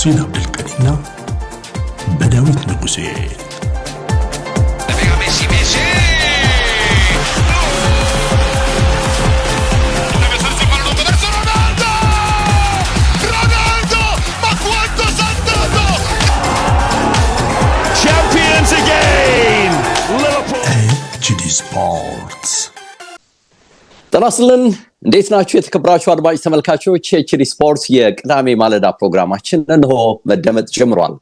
በሁሴን አብዱልቀኒና በዳዊት ንጉሴ ስፖርትስ ተናስልን እንዴት ናችሁ የተከበራችሁ አድማጭ ተመልካቾች ኤችዲ ስፖርት የቅዳሜ ማለዳ ፕሮግራማችን እንሆ መደመጥ ጀምሯል።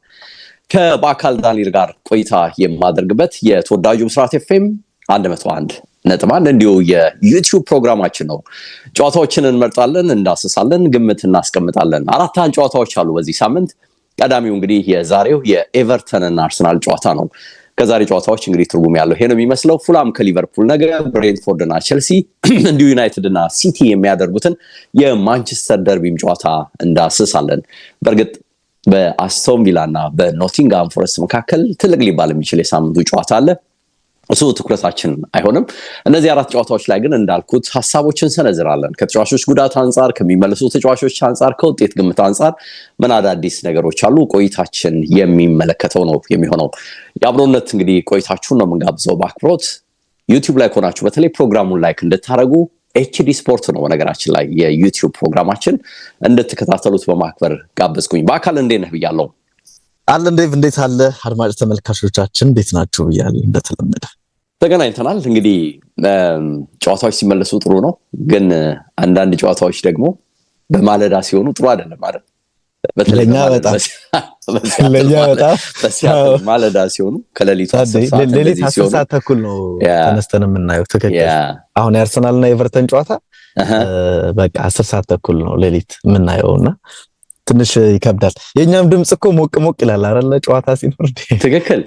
ከባካል ዳኒር ጋር ቆይታ የማደርግበት የተወዳጁ ብስራት ኤፍኤም 101.1 እንዲሁ የዩቲዩብ ፕሮግራማችን ነው። ጨዋታዎችን እንመርጣለን፣ እንዳስሳለን፣ ግምት እናስቀምጣለን። አራት ጨዋታዎች አሉ በዚህ ሳምንት። ቀዳሚው እንግዲህ የዛሬው የኤቨርተን እና አርሰናል ጨዋታ ነው። ከዛሬ ጨዋታዎች እንግዲህ ትርጉም ያለው ይሄ ነው የሚመስለው። ፉላም ከሊቨርፑል ነገ፣ ብሬንትፎርድ እና ቼልሲ እንዲሁ ዩናይትድ እና ሲቲ የሚያደርጉትን የማንቸስተር ደርቢም ጨዋታ እንዳስሳለን። በእርግጥ በአስቶን ቪላ እና በኖቲንግሃም ፎረስት መካከል ትልቅ ሊባል የሚችል የሳምንቱ ጨዋታ አለ። እሱ ትኩረታችን አይሆንም። እነዚህ አራት ጨዋታዎች ላይ ግን እንዳልኩት ሐሳቦችን ሰነዝራለን። ከተጫዋቾች ጉዳት አንፃር፣ ከሚመለሱ ተጫዋቾች አንፃር፣ ከውጤት ግምት አንፃር ምን አዳዲስ ነገሮች አሉ ቆይታችን የሚመለከተው ነው የሚሆነው። የአብሮነት እንግዲህ ቆይታችሁን ነው የምንጋብዘው በአክብሮት። ዩቲዩብ ላይ ከሆናችሁ በተለይ ፕሮግራሙን ላይክ እንድታደርጉ ኤችዲ ስፖርት ነው በነገራችን ላይ የዩቲዩብ ፕሮግራማችን እንድትከታተሉት በማክበር ጋበዝኩኝ። በአካል እንዴት ነህ ብያለሁ። አለን ዴቭ፣ እንዴት አለ? አድማጭ ተመልካቾቻችን እንዴት ናችሁ ብያለሁ። እንደተለመደ ተገናኝተናል። እንግዲህ ጨዋታዎች ሲመለሱ ጥሩ ነው፣ ግን አንዳንድ ጨዋታዎች ደግሞ በማለዳ ሲሆኑ ጥሩ አይደለም አይደል? በተለይ ማለዳ ሲሆኑ ከሌሊቱ 10 ሰዓት ተኩል ነው ተነስተን የምናየው። ትክክል። አሁን የአርሰናልና የኤቨርተን ጨዋታ በቃ 10 ሰዓት ተኩል ነው ሌሊት የምናየውና ትንሽ ይከብዳል። የኛም ድምጽ እኮ ሞቅ ሞቅ ይላል አይደል? ጨዋታ ሲኖር ትክክል።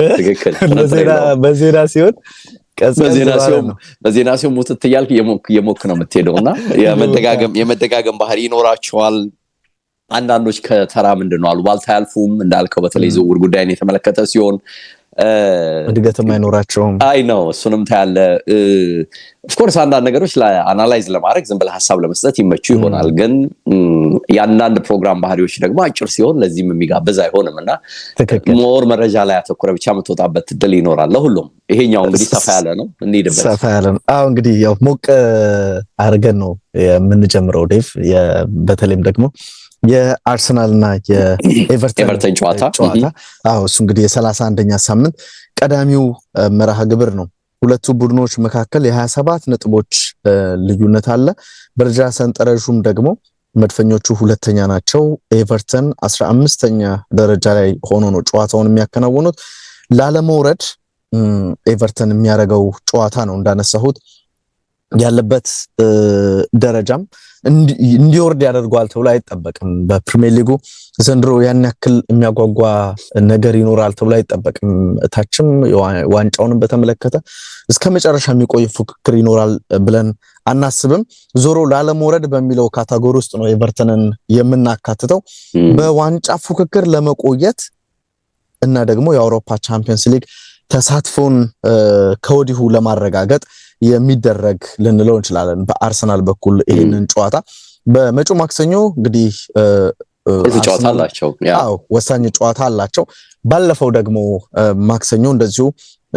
በዜና ሲሆን በዜና ሲሆን ሙትት እያልክ የሞክ ነው የምትሄደውና የመደጋገም ባህሪ ይኖራቸዋል። አንዳንዶች ከተራ ምንድነው አሉባልታ አያልፉም እንዳልከው፣ በተለይ ዝውውር ጉዳይን የተመለከተ ሲሆን እድገትም አይኖራቸውም። አይ ነው እሱንም ታያለ። ኦፍ ኮርስ አንዳንድ ነገሮች ለአናላይዝ ለማድረግ ዝም ብለህ ሐሳብ ለመስጠት ይመቹ ይሆናል፣ ግን ያንዳንድ ፕሮግራም ባህሪዎች ደግሞ አጭር ሲሆን ለዚህም የሚጋብዝ አይሆንምና ሞር መረጃ ላይ አተኩረ ብቻ የምትወጣበት እድል ይኖራል ለሁሉም። ይሄኛው እንግዲህ ሰፋ ያለ ነው እንሂድበት። ሰፋ ያለ ነው። አዎ እንግዲህ ያው ሞቅ አድርገን ነው የምንጀምረው ዴቭ። በተለይም ደግሞ የአርሰናልና የኤቨርተን ጨዋታ እሱ እንግዲህ የ31ኛ ሳምንት ቀዳሚው መርሃ ግብር ነው። ሁለቱ ቡድኖች መካከል የ27 ነጥቦች ልዩነት አለ። በደረጃ ሰንጠረዡም ደግሞ መድፈኞቹ ሁለተኛ ናቸው። ኤቨርተን 15ኛ ደረጃ ላይ ሆኖ ነው ጨዋታውን የሚያከናውኑት። ላለመውረድ ኤቨርተን የሚያደርገው ጨዋታ ነው እንዳነሳሁት ያለበት ደረጃም እንዲወርድ ያደርገዋል ተብሎ አይጠበቅም። በፕሪሚየር ሊጉ ዘንድሮ ያን ያክል የሚያጓጓ ነገር ይኖራል ተብሎ አይጠበቅም። ታችም ዋንጫውንም በተመለከተ እስከ መጨረሻ የሚቆይ ፉክክር ይኖራል ብለን አናስብም። ዞሮ ላለመውረድ በሚለው ካታጎሪ ውስጥ ነው ኤቨርተንን የምናካትተው። በዋንጫ ፉክክር ለመቆየት እና ደግሞ የአውሮፓ ቻምፒየንስ ሊግ ተሳትፎን ከወዲሁ ለማረጋገጥ የሚደረግ ልንለው እንችላለን። በአርሰናል በኩል ይሄንን ጨዋታ በመጪው ማክሰኞ እንግዲህ ጨዋታ አላቸው። ወሳኝ ጨዋታ አላቸው። ባለፈው ደግሞ ማክሰኞ እንደዚሁ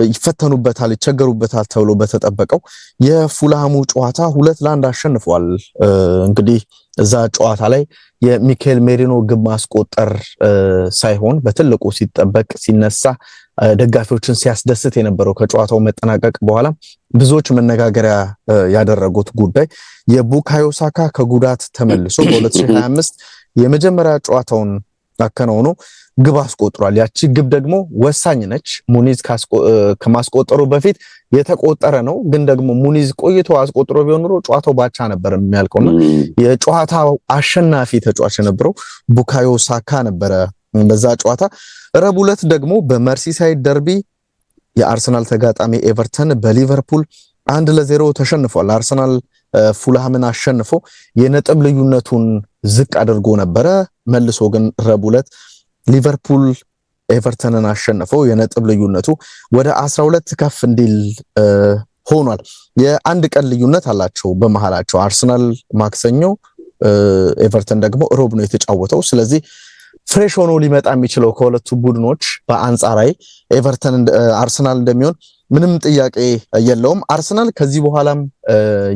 ይፈተኑበታል፣ ይቸገሩበታል ተብሎ በተጠበቀው የፉልሃሙ ጨዋታ 2-1 አሸንፈዋል። እንግዲህ እዛ ጨዋታ ላይ የሚካኤል ሜሪኖ ግብ ማስቆጠር ሳይሆን በትልቁ ሲጠበቅ ሲነሳ ደጋፊዎችን ሲያስደስት የነበረው ከጨዋታው መጠናቀቅ በኋላ ብዙዎች መነጋገሪያ ያደረጉት ጉዳይ የቡካዮ ሳካ ከጉዳት ተመልሶ በ2025 የመጀመሪያ ጨዋታውን አከናውኖ ግብ አስቆጥሯል። ያቺ ግብ ደግሞ ወሳኝ ነች። ሙኒዝ ከማስቆጠሩ በፊት የተቆጠረ ነው፣ ግን ደግሞ ሙኒዝ ቆይቶ አስቆጥሮ ቢሆን ኖሮ ጨዋታው ባቻ ነበር የሚያልቀውና የጨዋታው አሸናፊ ተጫዋች የነበረው ቡካዮ ሳካ ነበረ። በዛ ጨዋታ ረቡዕ ዕለት ደግሞ በመርሲሳይድ ደርቢ የአርሰናል ተጋጣሚ ኤቨርተን በሊቨርፑል 1-0 ተሸንፏል። አርሰናል ፉልሃምን አሸንፎ የነጥብ ልዩነቱን ዝቅ አድርጎ ነበረ። መልሶ ግን ረቡዕ ዕለት ሊቨርፑል ኤቨርተንን አሸንፎ የነጥብ ልዩነቱ ወደ 12 ከፍ እንዲል ሆኗል። የአንድ ቀን ልዩነት አላቸው በመሃላቸው። አርሰናል ማክሰኞ፣ ኤቨርተን ደግሞ ሮብ ነው የተጫወተው። ስለዚህ ፍሬሽ ሆኖ ሊመጣ የሚችለው ከሁለቱ ቡድኖች በአንጻራዊ ኤቨርተን አርሰናል እንደሚሆን ምንም ጥያቄ የለውም። አርሰናል ከዚህ በኋላም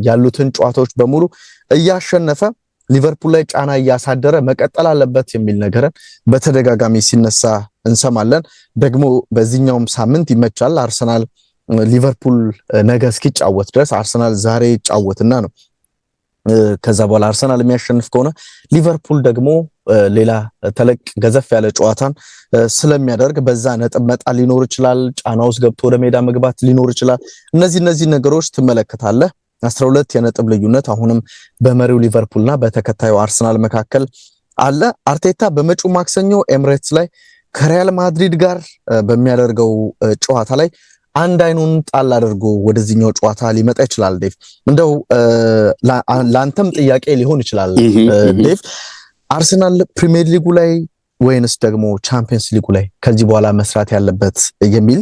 ያሉትን ጨዋታዎች በሙሉ እያሸነፈ ሊቨርፑል ላይ ጫና እያሳደረ መቀጠል አለበት የሚል ነገርን በተደጋጋሚ ሲነሳ እንሰማለን። ደግሞ በዚህኛውም ሳምንት ይመቻል። አርሰናል ሊቨርፑል ነገ እስኪጫወት ድረስ አርሰናል ዛሬ ይጫወትና ነው ከዛ በኋላ አርሰናል የሚያሸንፍ ከሆነ ሊቨርፑል ደግሞ ሌላ ተለቅ ገዘፍ ያለ ጨዋታን ስለሚያደርግ በዛ ነጥብ መጣ ሊኖር ይችላል። ጫና ውስጥ ገብቶ ወደ ሜዳ መግባት ሊኖር ይችላል። እነዚህ ነገሮች ትመለከታለህ። 12 የነጥብ ልዩነት አሁንም በመሪው ሊቨርፑልና በተከታዩ አርሰናል መካከል አለ። አርቴታ በመጪው ማክሰኞ ኤምሬትስ ላይ ከሪያል ማድሪድ ጋር በሚያደርገው ጨዋታ ላይ አንድ አይኑን ጣል አድርጎ ወደዚህኛው ጨዋታ ሊመጣ ይችላል። ዴቭ እንደው ላንተም ጥያቄ ሊሆን ይችላል ዴቭ አርሰናል ፕሪሚየር ሊጉ ላይ ወይንስ ደግሞ ቻምፒየንስ ሊጉ ላይ ከዚህ በኋላ መስራት ያለበት የሚል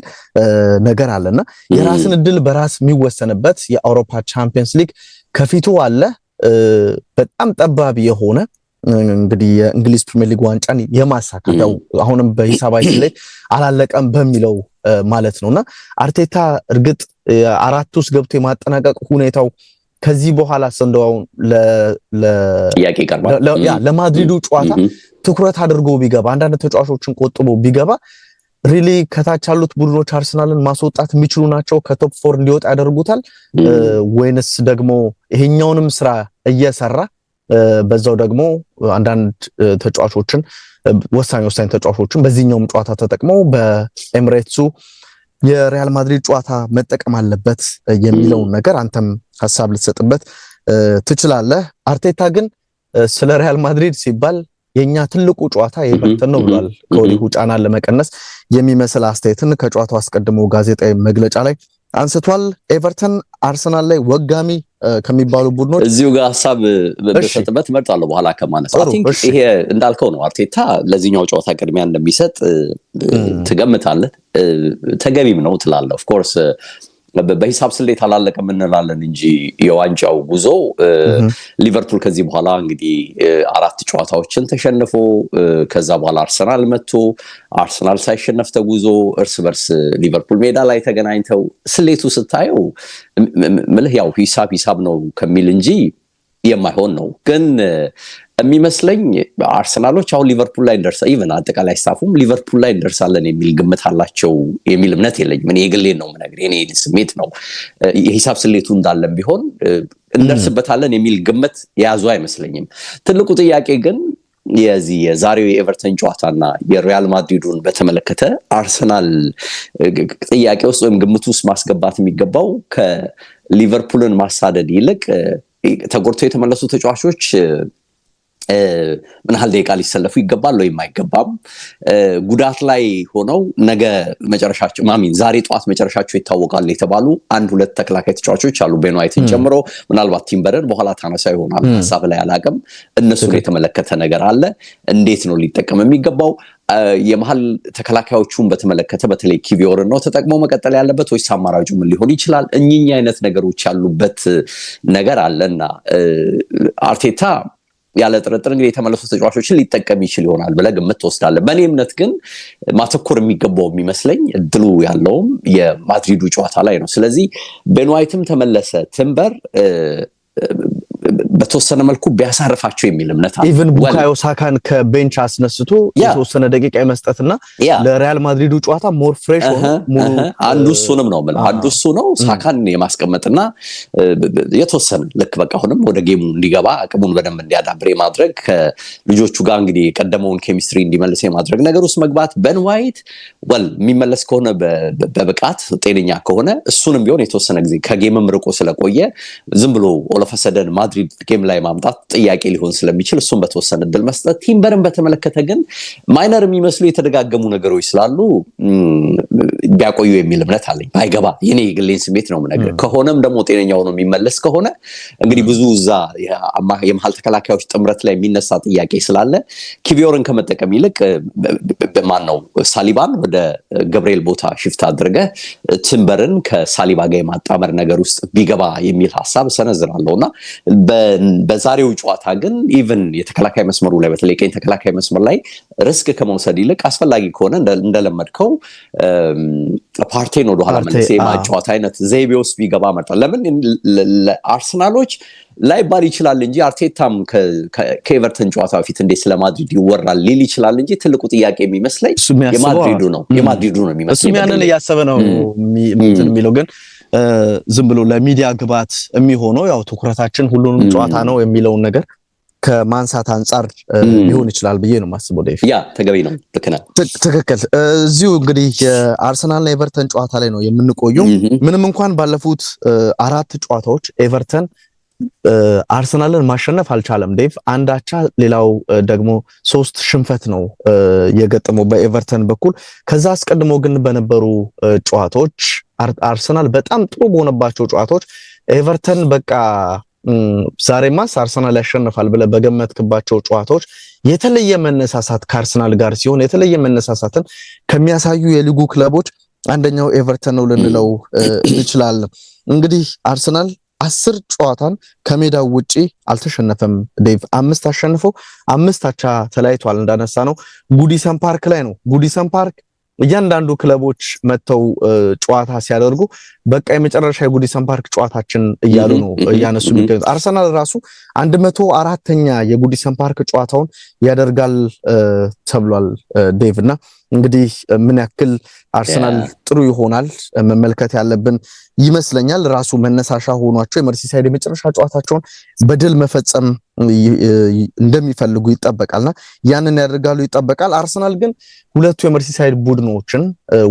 ነገር አለና የራስን እድል በራስ የሚወሰንበት የአውሮፓ ቻምፒየንስ ሊግ ከፊቱ አለ። በጣም ጠባብ የሆነ እንግዲህ የእንግሊዝ ፕሪሚየር ሊግ ዋንጫን የማሳካት አሁንም በሂሳባችን ላይ አላለቀም በሚለው ማለት ነውና አርቴታ እርግጥ አራት ውስጥ ገብቶ የማጠናቀቅ ሁኔታው ከዚህ በኋላ ሰንደው ጥያቄ ይቀርባል። ለማድሪዱ ጨዋታ ትኩረት አድርጎ ቢገባ አንዳንድ ተጫዋቾችን ቆጥቦ ቢገባ ሪሊ ከታች ያሉት ቡድኖች አርሰናልን ማስወጣት የሚችሉ ናቸው፣ ከቶፕ 4 እንዲወጣ ያደርጉታል ወይንስ ደግሞ ይሄኛውንም ስራ እየሰራ በዛው ደግሞ አንዳንድ ተጫዋቾችን ወሳኝ ተጫዋቾችን በዚህኛውም ጨዋታ ተጠቅመው በኤምሬትሱ የሪያል ማድሪድ ጨዋታ መጠቀም አለበት የሚለው ነገር አንተም ሐሳብ ልትሰጥበት ትችላለህ። አርቴታ ግን ስለ ሪያል ማድሪድ ሲባል የኛ ትልቁ ጨዋታ ኤቨርተን ነው ብሏል። ከወዲሁ ጫናን ለመቀነስ የሚመስል አስተያየትን ከጨዋታው አስቀድሞ ጋዜጣዊ መግለጫ ላይ አንስቷል። ኤቨርተን አርሰናል ላይ ወጋሚ ከሚባሉ ቡድኖች እዚሁ ጋር ሐሳብ በሰጥበት መርጣለሁ በኋላ ከማነሳው አይ ቲንክ ይሄ እንዳልከው ነው። አርቴታ ለዚህኛው ጨዋታ ቅድሚያ እንደሚሰጥ ትገምታለህ፣ ተገቢም ነው ትላለህ። ኦፍ ኮርስ በሂሳብ ስሌት አላለቀም እንላለን እንጂ የዋንጫው ጉዞ ሊቨርፑል ከዚህ በኋላ እንግዲህ 4 ጨዋታዎችን ተሸንፎ ከዛ በኋላ አርሰናል መጥቶ አርሰናል ሳይሸነፍ ተጉዞ እርስ በርስ ሊቨርፑል ሜዳ ላይ ተገናኝተው ስሌቱ ስታየው ምልህ ያው ሂሳብ ነው ከሚል እንጂ የማይሆን ነው። ግን የሚመስለኝ አርሰናሎች አሁን ሊቨርፑል ላይ እንደርሳ ኢቭን አጠቃላይ ስታፉም ሊቨርፑል ላይ እንደርሳለን የሚል ግምት አላቸው የሚል እምነት የለኝም። እኔ የግሌን ነው የምነግርህ፣ የኔ ስሜት ነው። የሂሳብ ስሌቱ እንዳለም ቢሆን እንደርስበታለን የሚል ግምት የያዙ አይመስለኝም። ትልቁ ጥያቄ ግን የዛሬው የኤቨርተን ጨዋታና የሪያል ማድሪዱን በተመለከተ አርሰናል ጥያቄ ውስጥ ወይም ግምት ውስጥ ማስገባት የሚገባው ከሊቨርፑልን ማሳደድ ይልቅ ተጎድተው የተመለሱ ተጫዋቾች ምን ያህል ደቂቃ ሊሰለፉ ይገባል ወይም አይገባም፣ ጉዳት ላይ ሆነው ነገ መጨረሻቸው ዛሬ ጠዋት መጨረሻቸው ይታወቃል የተባሉ 1-2 ተከላካይ ተጫዋቾች አሉ፣ ቤን ዋይትን ጨምሮ። ምናልባት ቲምበርን በኋላ ታነሳ ይሆናል፣ ሐሳብ ላይ አላቅም። እነሱን የተመለከተ ነገር አለ። እንዴት ነው ሊጠቀም የሚገባው? የመሃል ተከላካዮቹን በተመለከተ በተለይ ኪቪዮርን ነው ተጠቅሞ መቀጠል ያለበት ወይስ አማራጩ ምን ሊሆን ይችላል? እኚኛ አይነት ነገሮች ያሉበት ነገር አለና አርቴታ ያለ ጥርጥር እንግዲህ የተመለሱ ተጫዋቾችን ሊጠቀም ይችል ይሆናል ብለህ ግምት ትወስዳለህ። በእኔ እምነት ግን ማተኮር የሚገባው የሚመስለኝ እድሉ ያለውም የማድሪዱ ጨዋታ ላይ ነው። ስለዚህ ቤን ዋይትም ተመለሰ፣ ቲምበር በተወሰነ መልኩ ቢያሳርፋቸው የሚል እምነት አለ። ኢቭን ቡካዮ ሳካን ከቤንች አስነስቶ የተወሰነ ደቂቃ መስጠትና ለሪያል ማድሪዱ ጨዋታ ሞር ፍሬሽ ሆኖ አንዱ እሱንም ነው ማለት አንዱ እሱ ነው። ሳካን የማስቀመጥና የተወሰነ ልክ በቃ አሁንም ወደ ጌሙ እንዲገባ አቅሙን በደንብ እንዲያዳብር ማድረግ ከልጆቹ ጋር እንግዲህ የቀደመውን ኬሚስትሪ እንዲመልስ የማድረግ ነገር ውስጥ መግባት። ቤን ዋይት የሚመለስ ከሆነ በብቃት ጤነኛ ከሆነ እሱንም ቢሆን የተወሰነ ጊዜ ከጌምም ርቆ ስለቆየ ዝም ብሎ ኦሎፈሰደን ማድሪድ ጌም ላይ ማምጣት ጥያቄ ሊሆን ስለሚችል እሱን በተወሰነ እድል መስጠት። ቲምበርን በተመለከተ ግን ማይነር የሚመስሉ የተደጋገሙ ነገሮች ስላሉ ቢያቆዩ የሚል እምነት አለኝ። ባይገባ የኔ ግሌን ስሜት ነው የምነግርህ። ከሆነም ደግሞ ጤነኛው ነው የሚመለስ ከሆነ እንግዲህ ብዙ እዛ የመሀል ተከላካዮች ጥምረት ላይ የሚነሳ ጥያቄ ስላለ ኪቪዮርን ከመጠቀም ይልቅ ማን ነው ሳሊባን ወደ ገብርኤል ቦታ ሽፍት አድርገህ ቲምበርን ከሳሊባ ጋር የማጣመር ነገር ውስጥ ቢገባ የሚል ሀሳብ ሰነዝራለሁና በዛሬው ጨዋታ ግን ኢቭን የተከላካይ መስመሩ ላይ በተለይ ቀኝ ተከላካይ መስመር ላይ ሪስክ ከመውሰድ ይልቅ አስፈላጊ ከሆነ እንደለመድከው ፓርቴን ወደ ኋላ መልሰህ የማጫወት አይነት ዘይቤ ውስጥ ቢገባ መርጣለሁ። ለምን ለአርሰናሎች ላይባል ይችላል እንጂ አርቴታም ከኤቨርተን ጨዋታ በፊት እንዴት ስለማድሪድ ይወራል ሊል ይችላል እንጂ ትልቁ ጥያቄ የሚመስለኝ የማድሪዱ ነው የሚመስለኝ። እሱም ያንን እያሰበ ነው የሚለው ግን ዝም ብሎ ለሚዲያ ግባት የሚሆነው ያው ትኩረታችን ሁሉንም ጨዋታ ነው የሚለውን ነገር ከማንሳት አንፃር ሊሆን ይችላል ብዬ ነው የማስበው። ዴቭ ያ ተገቢ ነው። ትክክል። እዚሁ እንግዲህ የአርሰናልና ኤቨርተን ጨዋታ ላይ ነው የምንቆየው። ምንም እንኳን ባለፉት 4 ጨዋታዎች ኤቨርተን አርሰናልን ማሸነፍ አልቻለም ዴቭ፣ አንድ አቻ፣ ሌላው ደግሞ 3 ሽንፈት ነው የገጠመው በኤቨርተን በኩል። ከዛ አስቀድሞ ግን በነበሩ ጨዋታዎች አርሰናል በጣም ጥሩ በሆነባቸው ጨዋታዎች ኤቨርተን በቃ ዛሬማስ አርሰናል ያሸንፋል ብለህ በገመትክባቸው ጨዋታዎች የተለየ መነሳሳት ከአርሰናል ጋር ሲሆን የተለየ መነሳሳትን ከሚያሳዩ የሊጉ ክለቦች አንደኛው ኤቨርተን ነው ልንለው እንችላለን። እንግዲህ አርሰናል 10 ጨዋታን ከሜዳው ውጪ አልተሸነፈም ዴቭ፣ 5 አሸንፎ 5 አቻ ተለያይቷል። እንዳነሳ ነው ጉዲሰን ፓርክ ላይ ነው። ጉዲሰን ፓርክ እያንዳንዱ ክለቦች መተው ጨዋታ ሲያደርጉ በቃ የመጨረሻ የጉዲሰን ፓርክ ጨዋታችን እያሉ ነው እያነሱ የሚገኙት። አርሰናል ራሱ 104ኛ የጉዲሰን ፓርክ ጨዋታውን ያደርጋል ተብሏል ዴቭ። እና እንግዲህ ምን ያክል አርሰናል ጥሩ ይሆናል መመልከት ያለብን ይመስለኛል። ራሱ መነሳሻ ሆኗቸው የመርሲሳይድ የመጨረሻ ጨዋታቸውን በድል መፈጸም እንደሚፈልጉ ይጠበቃልና ያንን ያደርጋሉ ይጠበቃል። አርሰናል ግን ሁለቱ የመርሲሳይድ ቡድኖችን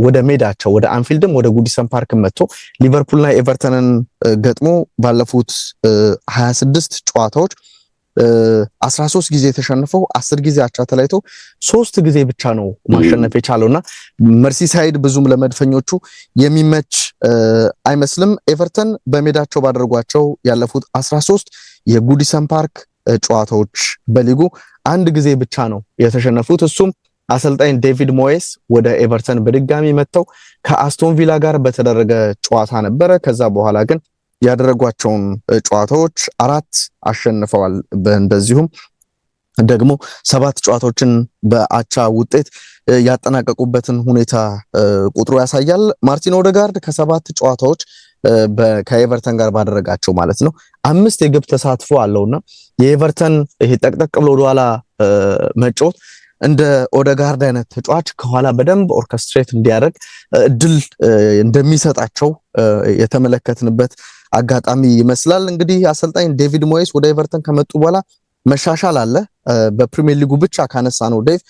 ወደ ሜዳቸው ወደ አንፊልድም ወደ ጉዲሰን ፓርክ መጥቶ ሊቨርፑልና ኤቨርተንን ገጥሞ ባለፉት 26 ጨዋታዎች 13 ጊዜ ተሸንፈው 10 ጊዜ አቻ ተለያይተው 3 ጊዜ ብቻ ነው ማሸነፍ የቻለውና መርሲሳይድ ብዙም ለመድፈኞቹ የሚመች አይመስልም። ኤቨርተን በሜዳቸው ባደረጓቸው ያለፉት 13 የጉዲሰን ፓርክ ጨዋታዎች በሊጉ 1 ጊዜ ብቻ ነው የተሸነፉት። እሱም አሰልጣኝ ዴቪድ ሞየስ ወደ ኤቨርተን በድጋሚ መጥተው ከአስቶን ቪላ ጋር በተደረገ ጨዋታ ነበረ። ከዛ በኋላ ግን ያደረጓቸውን ጨዋታዎች 4 አሸንፈዋል። እንደዚሁም ደግሞ 7 ጨዋታዎችን በአቻ ውጤት ያጠናቀቁበትን ሁኔታ ቁጥሩ ያሳያል። ማርቲን ኦዴጋርድ ከ7 ጨዋታዎች ከኤቨርተን ጋር ባደረጋቸው ማለት ነው 5 የግብ ተሳትፎ አለውና የኤቨርተን ይሄ ጠቅጠቅ ብሎ ወደኋላ መጫወት እንደ ኦዴጋርድ አይነት ተጫዋች ከኋላ በደንብ ኦርኬስትሬት እንዲያደርግ እድል እንደሚሰጣቸው የተመለከትንበት አጋጣሚ ይመስላል። እንግዲህ አሰልጣኝ ዴቪድ ሞየስ ወደ ኤቨርተን ከመጡ በኋላ መሻሻል አለ። በፕሪሚየር ሊጉ ብቻ ካነሳ ነው ዴቭ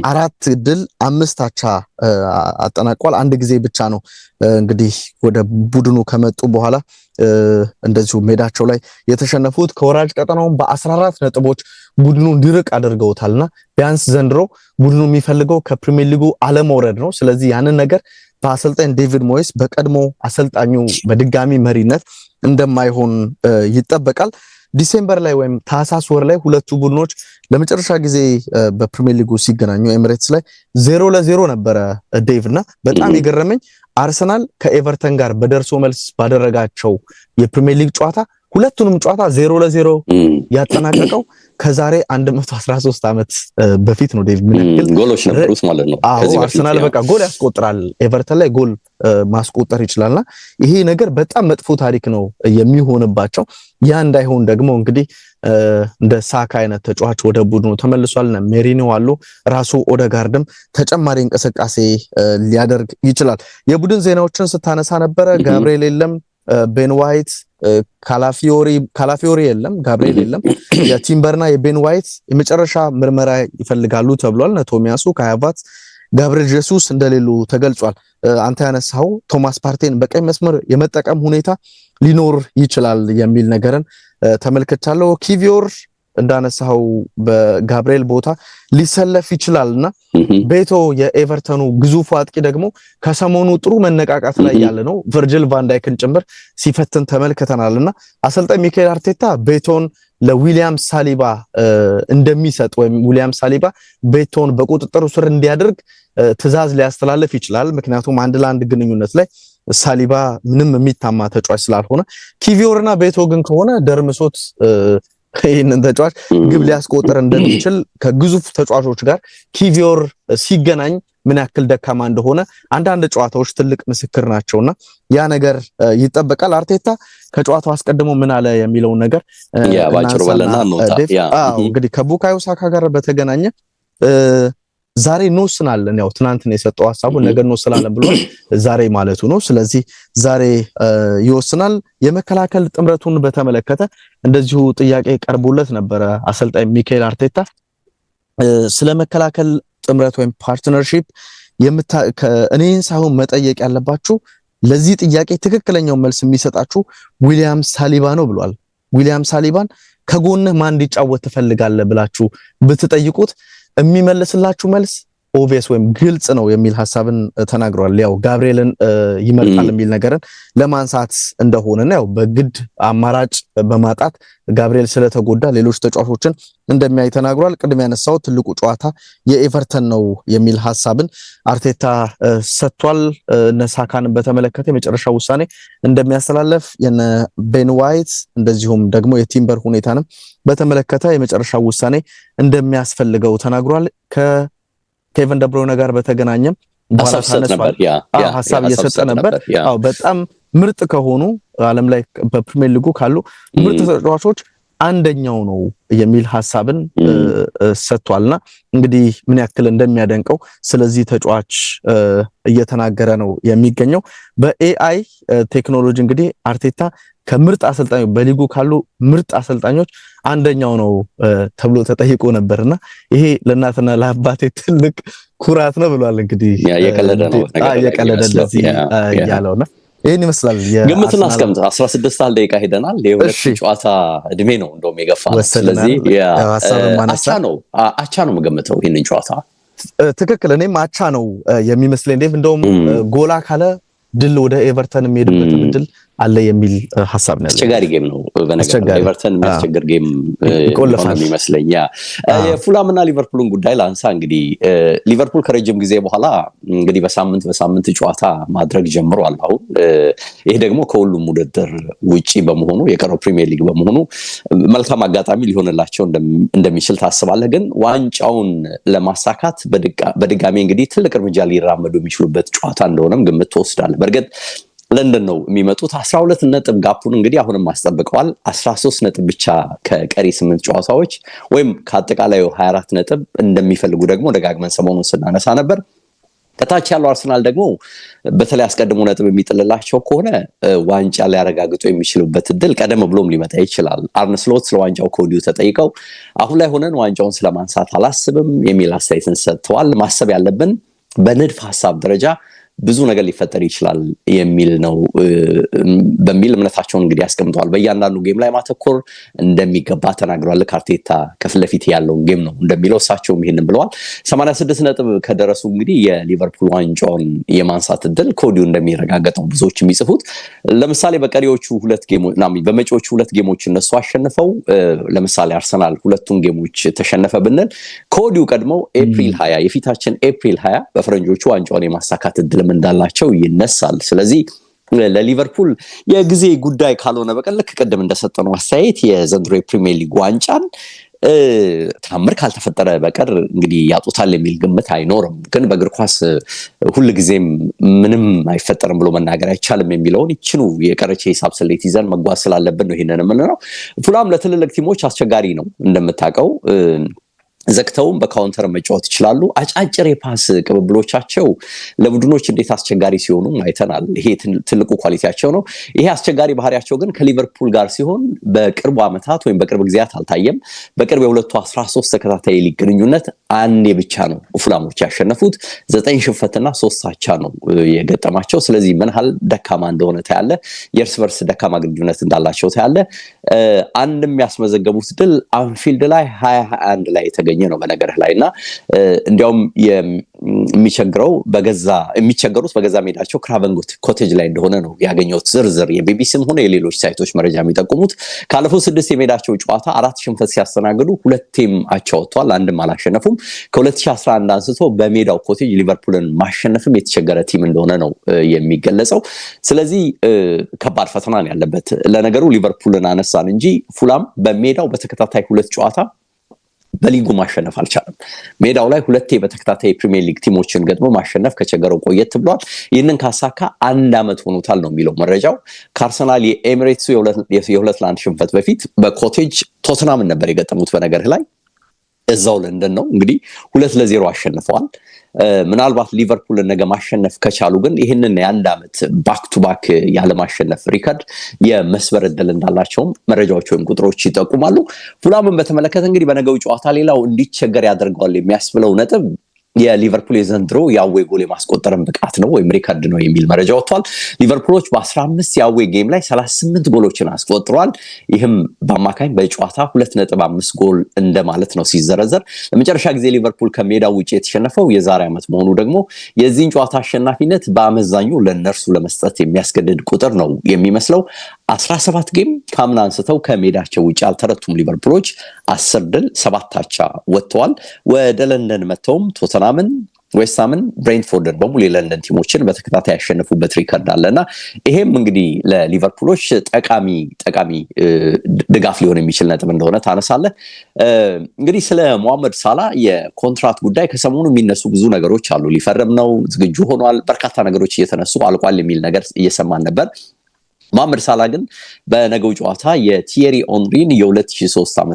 4 ድል 5 አቻ አጠናቋል። 1 ጊዜ ብቻ ነው እንግዲህ ወደ ቡድኑ ከመጡ በኋላ እንደዚሁ ሜዳቸው ላይ የተሸነፉት። ከወራጅ ቀጠናው በ14 ነጥቦች ቡድኑ እንዲርቅ አድርገውታልና ቢያንስ ዘንድሮ ቡድኑ የሚፈልገው ከፕሪሚየር ሊጉ አለመውረድ ነው። ስለዚህ ያንን ነገር በአሰልጣኝ ዴቪድ ሞየስ በቀድሞ አሰልጣኙ በድጋሚ መሪነት እንደማይሆን ይጠበቃል። ዲሴምበር ላይ ወይም ታህሳስ ወር ላይ ሁለቱ ቡድኖች ለመጨረሻ ጊዜ በፕሪሚየር ሊጉ ሲገናኙ ኤሚሬትስ ላይ 0-0 ነበረ ዴቭ። እና በጣም የገረመኝ አርሰናል ከኤቨርተን ጋር በደርሶ መልስ ባደረጋቸው የፕሪሚየር ሊግ ጨዋታ ሁለቱንም ጨዋታ 0-0 ያጠናቀቀው ከዛሬ 113 ዓመት በፊት ነው ዴቭ። ምን ያክል ጎሎች ነበሩት ማለት ነው። ከዚህ አርሰናል በቃ ጎል ያስቆጥራል፣ ኤቨርተን ላይ ጎል ማስቆጠር ይችላልና ይሄ ነገር በጣም መጥፎ ታሪክ ነው የሚሆንባቸው። ያ እንዳይሆን ደግሞ እንግዲህ እንደ ሳካ አይነት ተጫዋች ወደ ቡድኑ ተመልሷል። ሜሪኖ አሉ፣ ራሱ ኦዴጋርድም ተጨማሪ እንቅስቃሴ ሊያደርግ ይችላል። የቡድን ዜናዎችን ስታነሳ ነበረ። ጋብሪኤል የለም፣ ቤን ዋይት፣ ካላፊዮሪ የለም፣ ጋብሪኤል የለም። የቲምበርና የቤን ዋይት የመጨረሻ ምርመራ ይፈልጋሉ ተብሏል። ቶሚያሱ፣ ካያቫት፣ ጋብሪኤል ጄሱስ እንደሌሉ ተገልጿል። አንተ ያነሳው ቶማስ ፓርቴን በቀኝ መስመር የመጠቀም ሁኔታ ሊኖር ይችላል የሚል ነገርን ተመልክቻለሁ። ኪቪዮር እንዳነሳው በጋብሪኤል ቦታ ሊሰለፍ ይችላልና ቤቶ የኤቨርተኑ ግዙፍ አጥቂ ደግሞ ከሰሞኑ ጥሩ መነቃቃት ላይ ያለ ነው። ቨርጂል ቫን ዳይክን ጭምር ሲፈትን ተመልክተናልና አሰልጣኝ ሚካኤል አርቴታ ቤቶን ለዊሊያም ሳሊባ እንደሚሰጥ ወይም ዊሊያም ሳሊባ ቤቶን በቁጥጥሩ ስር እንዲያደርግ ትዕዛዝ ሊያስተላልፍ ይችላል። ምክንያቱም አንድ ለአንድ ግንኙነት ላይ ሳሊባ ምንም የሚታማ ተጫዋች ስላልሆነ ኪቪዮርና ቤቶ ግን ከሆነ ደርምሶት ይህንን ተጫዋች ግብ ሊያስቆጥር እንደሚችል ከግዙፍ ተጫዋቾች ጋር ኪቪዮር ሲገናኝ ምን ያክል ደካማ እንደሆነ አንዳንድ ጨዋታዎች ትልቅ ምስክር ናቸውና ያ ነገር ይጠበቃል። አርቴታ ከጨዋታው አስቀድሞ ምን አለ የሚለውን ነገር ባጭሩ በለና ነው እንግዲህ ከቡካዮ ሳካ ጋር በተገናኘ ዛሬ እንወስናለን። ያው ትናንት ነው የሰጠው ሐሳቡ ነገ እንወስናለን ብሏል። ዛሬ ማለቱ ነው። ስለዚህ ዛሬ ይወስናል። የመከላከል ጥምረቱን በተመለከተ እንደዚሁ ጥያቄ ቀርቦለት ነበረ አሰልጣኝ ሚካኤል አርቴታ ስለ መከላከል ጥምረት ወይም ፓርትነርሺፕ እኔን ሳይሆን መጠየቅ ያለባችሁ ለዚህ ጥያቄ ትክክለኛው መልስ የሚሰጣችሁ ዊሊያም ሳሊባ ነው ብሏል። ዊሊያም ሳሊባን ከጎንህ ማን እንዲጫወት ትፈልጋለህ ብላችሁ ብትጠይቁት የሚመልስላችሁ መልስ ኦቪየስ ወይም ግልጽ ነው የሚል ሐሳብን ተናግሯል። ያው ጋብሪኤልን ይመርጣል የሚል ነገርን ለማንሳት እንደሆነና ያው በግድ አማራጭ በማጣት ጋብሪኤል ስለተጎዳ ሌሎች ተጫዋቾችን እንደሚያይ ተናግሯል። ቅድም ያነሳው ትልቁ ጨዋታ የኤቨርተን ነው የሚል ሐሳብን አርቴታ ሰጥቷል። ነሳካን በተመለከተ የመጨረሻ ውሳኔ እንደሚያስተላልፍ የነ ቤን ዋይት እንደዚሁም ደግሞ የቲምበር ሁኔታንም በተመለከተ የመጨረሻ ውሳኔ እንደሚያስፈልገው ተናግሯል። ኬቨን ደብሮይነ ጋር በተገናኘም ሐሳብ እየሰጠ ነበር። አዎ በጣም ምርጥ ከሆኑ ዓለም ላይ በፕሪሚየር ሊጉ ካሉ ምርጥ ተጫዋቾች አንደኛው ነው የሚል ሐሳብን ሰጥቷልና እንግዲህ ምን ያክል እንደሚያደንቀው ስለዚህ ተጫዋች እየተናገረ ነው የሚገኘው። በኤአይ ቴክኖሎጂ እንግዲህ አርቴታ ከምርጥ አሰልጣኞች በሊጉ ካሉ ምርጥ አሰልጣኞች አንደኛው ነው ተብሎ ተጠይቆ ነበርና ይሄ ለእናትና ለአባቴ ትልቅ ኩራት ነው ብሏል። እንግዲህ የቀለደ ነው እንደዚህ ያለውና ይሄን ይመስላል። ግምቱን አስቀምጥ 16 ደቂቃ ሄደናል። የሁለት ጨዋታ እድሜ ነው እንደውም የገፋው። ስለዚህ አቻ ነው የምገምተው ይሄንን ጨዋታ። ትክክል። እኔም አቻ ነው የሚመስለኝ። እንደውም ጎላ ካለ ድል ወደ ኤቨርተን የሚሄድበት ድል አለ የሚል ሐሳብ ነው። አስቸጋሪ ጌም ነው በነገር ኤቨርተን የሚያስቸግር ጌም ነው የሚመስለኝ። የፉላምና ሊቨርፑልን ጉዳይ ላንሳ። እንግዲህ ሊቨርፑል ከረጅም ጊዜ በኋላ እንግዲህ በሳምንት ጨዋታ ማድረግ ጀምሯል። አሁን ይሄ ደግሞ ከሁሉም ውድድር ውጪ በመሆኑ የቀረው ፕሪሚየር ሊግ በመሆኑ መልካም አጋጣሚ ሊሆንላቸው እንደሚችል ታስባለህ። ግን ዋንጫውን ለማሳካት በድጋሚ እንግዲህ ትልቅ እርምጃ ሊራመዱ የሚችሉበት ጨዋታ እንደሆነም ግምት ትወስዳለህ። በእርግጥ ለንደን ነው የሚመጡት። 12 ነጥብ ጋፑን እንግዲህ አሁንም አስጠብቀዋል። 13 ነጥብ ብቻ ከቀሪ 8 ጨዋታዎች ወይም ከአጠቃላዩ 24 ነጥብ እንደሚፈልጉ ደግሞ ደጋግመን ሰሞኑን ስናነሳ ነበር። ከታች ያለው አርሰናል ደግሞ በተለይ አስቀድሞ ነጥብ የሚጥልላቸው ከሆነ ዋንጫ ሊያረጋግጡ የሚችሉበት እድል ቀደም ብሎም ሊመጣ ይችላል። አርነ ስሎት ስለ ዋንጫው ከወዲሁ ተጠይቀው አሁን ላይ ሆነን ዋንጫውን ስለማንሳት አላስብም የሚል አስተያየትን ሰጥተዋል። ማሰብ ያለብን በንድፍ ሐሳብ ደረጃ ብዙ ነገር ሊፈጠር ይችላል የሚል ነው በሚል እምነታቸውን እንግዲህ ያስቀምጠዋል። በእያንዳንዱ ጌም ላይ ማተኮር እንደሚገባ ተናግረዋል። አርቴታ ከፊት ለፊት ያለውን ጌም ነው እንደሚለው እሳቸውም ይሄንን ብለዋል። 86 ነጥብ ከደረሱ እንግዲህ የሊቨርፑል ዋንጫውን የማንሳት እድል ከወዲሁ እንደሚረጋገጠው ብዙዎች የሚጽፉት። ለምሳሌ በመጪዎቹ ሁለት ጌሞች እነሱ አሸንፈው ለምሳሌ አርሰናል ሁለቱን ጌሞች ተሸነፈ ብንል ከወዲሁ ቀድመው ኤፕሪል 20 የፊታችን ኤፕሪል 20 በፈረንጆቹ ዋንጫውን የማሳካት እድል እንዳላቸው ይነሳል። ስለዚህ ለሊቨርፑል የጊዜ ጉዳይ ካልሆነ በቀር ልክ ቀደም እንደሰጠነው አስተያየት የዘንድሮ የፕሪሚየር ሊግ ዋንጫን ታምር ካልተፈጠረ በቀር እንግዲህ ያጡታል የሚል ግምት አይኖርም። ግን በእግር ኳስ ሁልጊዜም ምንም አይፈጠርም ብሎ መናገር አይቻልም የሚለውን ይችኑ የቀረቼ ሂሳብ ስሌት ይዘን መጓዝ ስላለብን ነው ይሄንን የምንለው። ፉላም ለትልልቅ ቲሞች አስቸጋሪ ነው እንደምታውቀው። ዘግተውም በካውንተር መጫወት ይችላሉ። አጫጭር የፓስ ቅብብሎቻቸው ለቡድኖች እንዴት አስቸጋሪ ሲሆኑ አይተናል። ይሄ ትልቁ ኳሊቲያቸው ነው። ይሄ አስቸጋሪ ባህሪያቸው ግን ከሊቨርፑል ጋር ሲሆን በቅርቡ ዓመታት ወይም በቅርብ ጊዜያት አልታየም። በቅርብ የሁለቱ 13 ተከታታይ ሊግ ግንኙነት አንዴ ብቻ ነው ፉላሞች ያሸነፉት። 9 ሽንፈትና 3 አቻ ነው የገጠማቸው። ስለዚህ ምን ያህል ደካማ እንደሆነ ታያለ። የእርስ በርስ ደካማ ግንኙነት እንዳላቸው ታያለ። አንድም ያስመዘገቡት ድል አንፊልድ ላይ 2021 ላይ የተገኘ ነው በነገርህ ላይና እንዲያውም የሚቸገሩት በገዛ ሜዳቸው ክራቨን ኮቴጅ ላይ እንደሆነ ነው ያገኘሁት ዝርዝር የቢቢሲም ሆነ የሌሎች ሳይቶች መረጃ የሚጠቁሙት። ካለፈው 6 የሜዳቸው ጨዋታ 4 ሽንፈት ሲያስተናግዱ 2ም አቻ ወጥቷል፣ አንድም አላሸነፉም። ከ2011 አንስቶ በሜዳው ኮቴጅ ሊቨርፑልን ማሸነፍም የተቸገረ ቲም እንደሆነ ነው የሚገለጸው። ስለዚህ ከባድ ፈተና ነው ያለበት። ለነገሩ ሊቨርፑልን አነሳን እንጂ ፉላም በሜዳው በተከታታይ 2 ጨዋታ በሊጉ ማሸነፍ አልቻለም። ሜዳው ላይ 2 በተከታታይ ፕሪሚየር ሊግ ቲሞችን ገጥሞ ማሸነፍ ከቸገረው ቆየት ብሏል። ይህንን ካሳካ 1 ዓመት ሆኖታል ነው የሚለው መረጃው። ከአርሰናል የኤሚሬትሱ የ2-1 ሽንፈት በፊት በኮቴጅ ቶተናምን ነበር የገጠሙት። በነገርህ ላይ እዛው ለንደን ነው እንግዲህ 2-0 አሸንፈዋል። ምናልባት ሊቨርፑልን ነገ ማሸነፍ ከቻሉ ግን ይህንን የ1 ዓመት ባክ ቱ ባክ ያለማሸነፍ ሪከርድ የመስበር እድል እንዳላቸውም መረጃዎች ወይም ቁጥሮች ይጠቁማሉ። ፉላምን በተመለከተ እንግዲህ በነገው ጨዋታ ሌላው እንዲቸገር ያደርገዋል የሚያስብለው ነጥብ የሊቨርፑል የዘንድሮ የአዌይ ጎል የማስቆጠርን ብቃት ነው ወይም ሪከርድ ነው የሚል መረጃ ወጥቷል። ሊቨርፑሎች በ15 የአዌይ ጌም ላይ 38 ጎሎችን አስቆጥረዋል። ይህም በአማካኝ በጨዋታ 2.5 ጎል እንደማለት ነው ሲዘረዘር። ለመጨረሻ ጊዜ ሊቨርፑል ከሜዳው ውጭ የተሸነፈው የዛሬ ዓመት መሆኑ ደግሞ የዚህን ጨዋታ አሸናፊነት በአመዛኙ ለነርሱ ለመስጠት የሚያስገድድ ቁጥር ነው የሚመስለው። 17 ጌም ካምና አንስተው ከሜዳቸው ውጭ አልተረቱም ሊቨርፑሎች። 10 ድል 7 አቻ ወጥተዋል። ወደ ለንደን መጥተውም ቶተናምን፣ ዌስትሃምን፣ ብሬንትፎርድን በሙሉ የለንደን ቲሞችን በተከታታይ ያሸነፉበት ሪከርድ አለና ይሄም እንግዲህ ለሊቨርፑሎች ጠቃሚ ድጋፍ ሊሆን የሚችል ነጥብ እንደሆነ ታነሳለህ። እንግዲህ ስለ ሞሐመድ ሳላ የኮንትራት ጉዳይ ከሰሞኑ የሚነሱ ብዙ ነገሮች አሉ። ሊፈርም ነው፣ ዝግጁ ሆኗል፣ በርካታ ነገሮች እየተነሱ አልቋል የሚል ነገር እየሰማን ነበር። ሞሐመድ ሳላ ግን በነገው ጨዋታ የቲየሪ ኦንሪን የ2003 ዓ.ም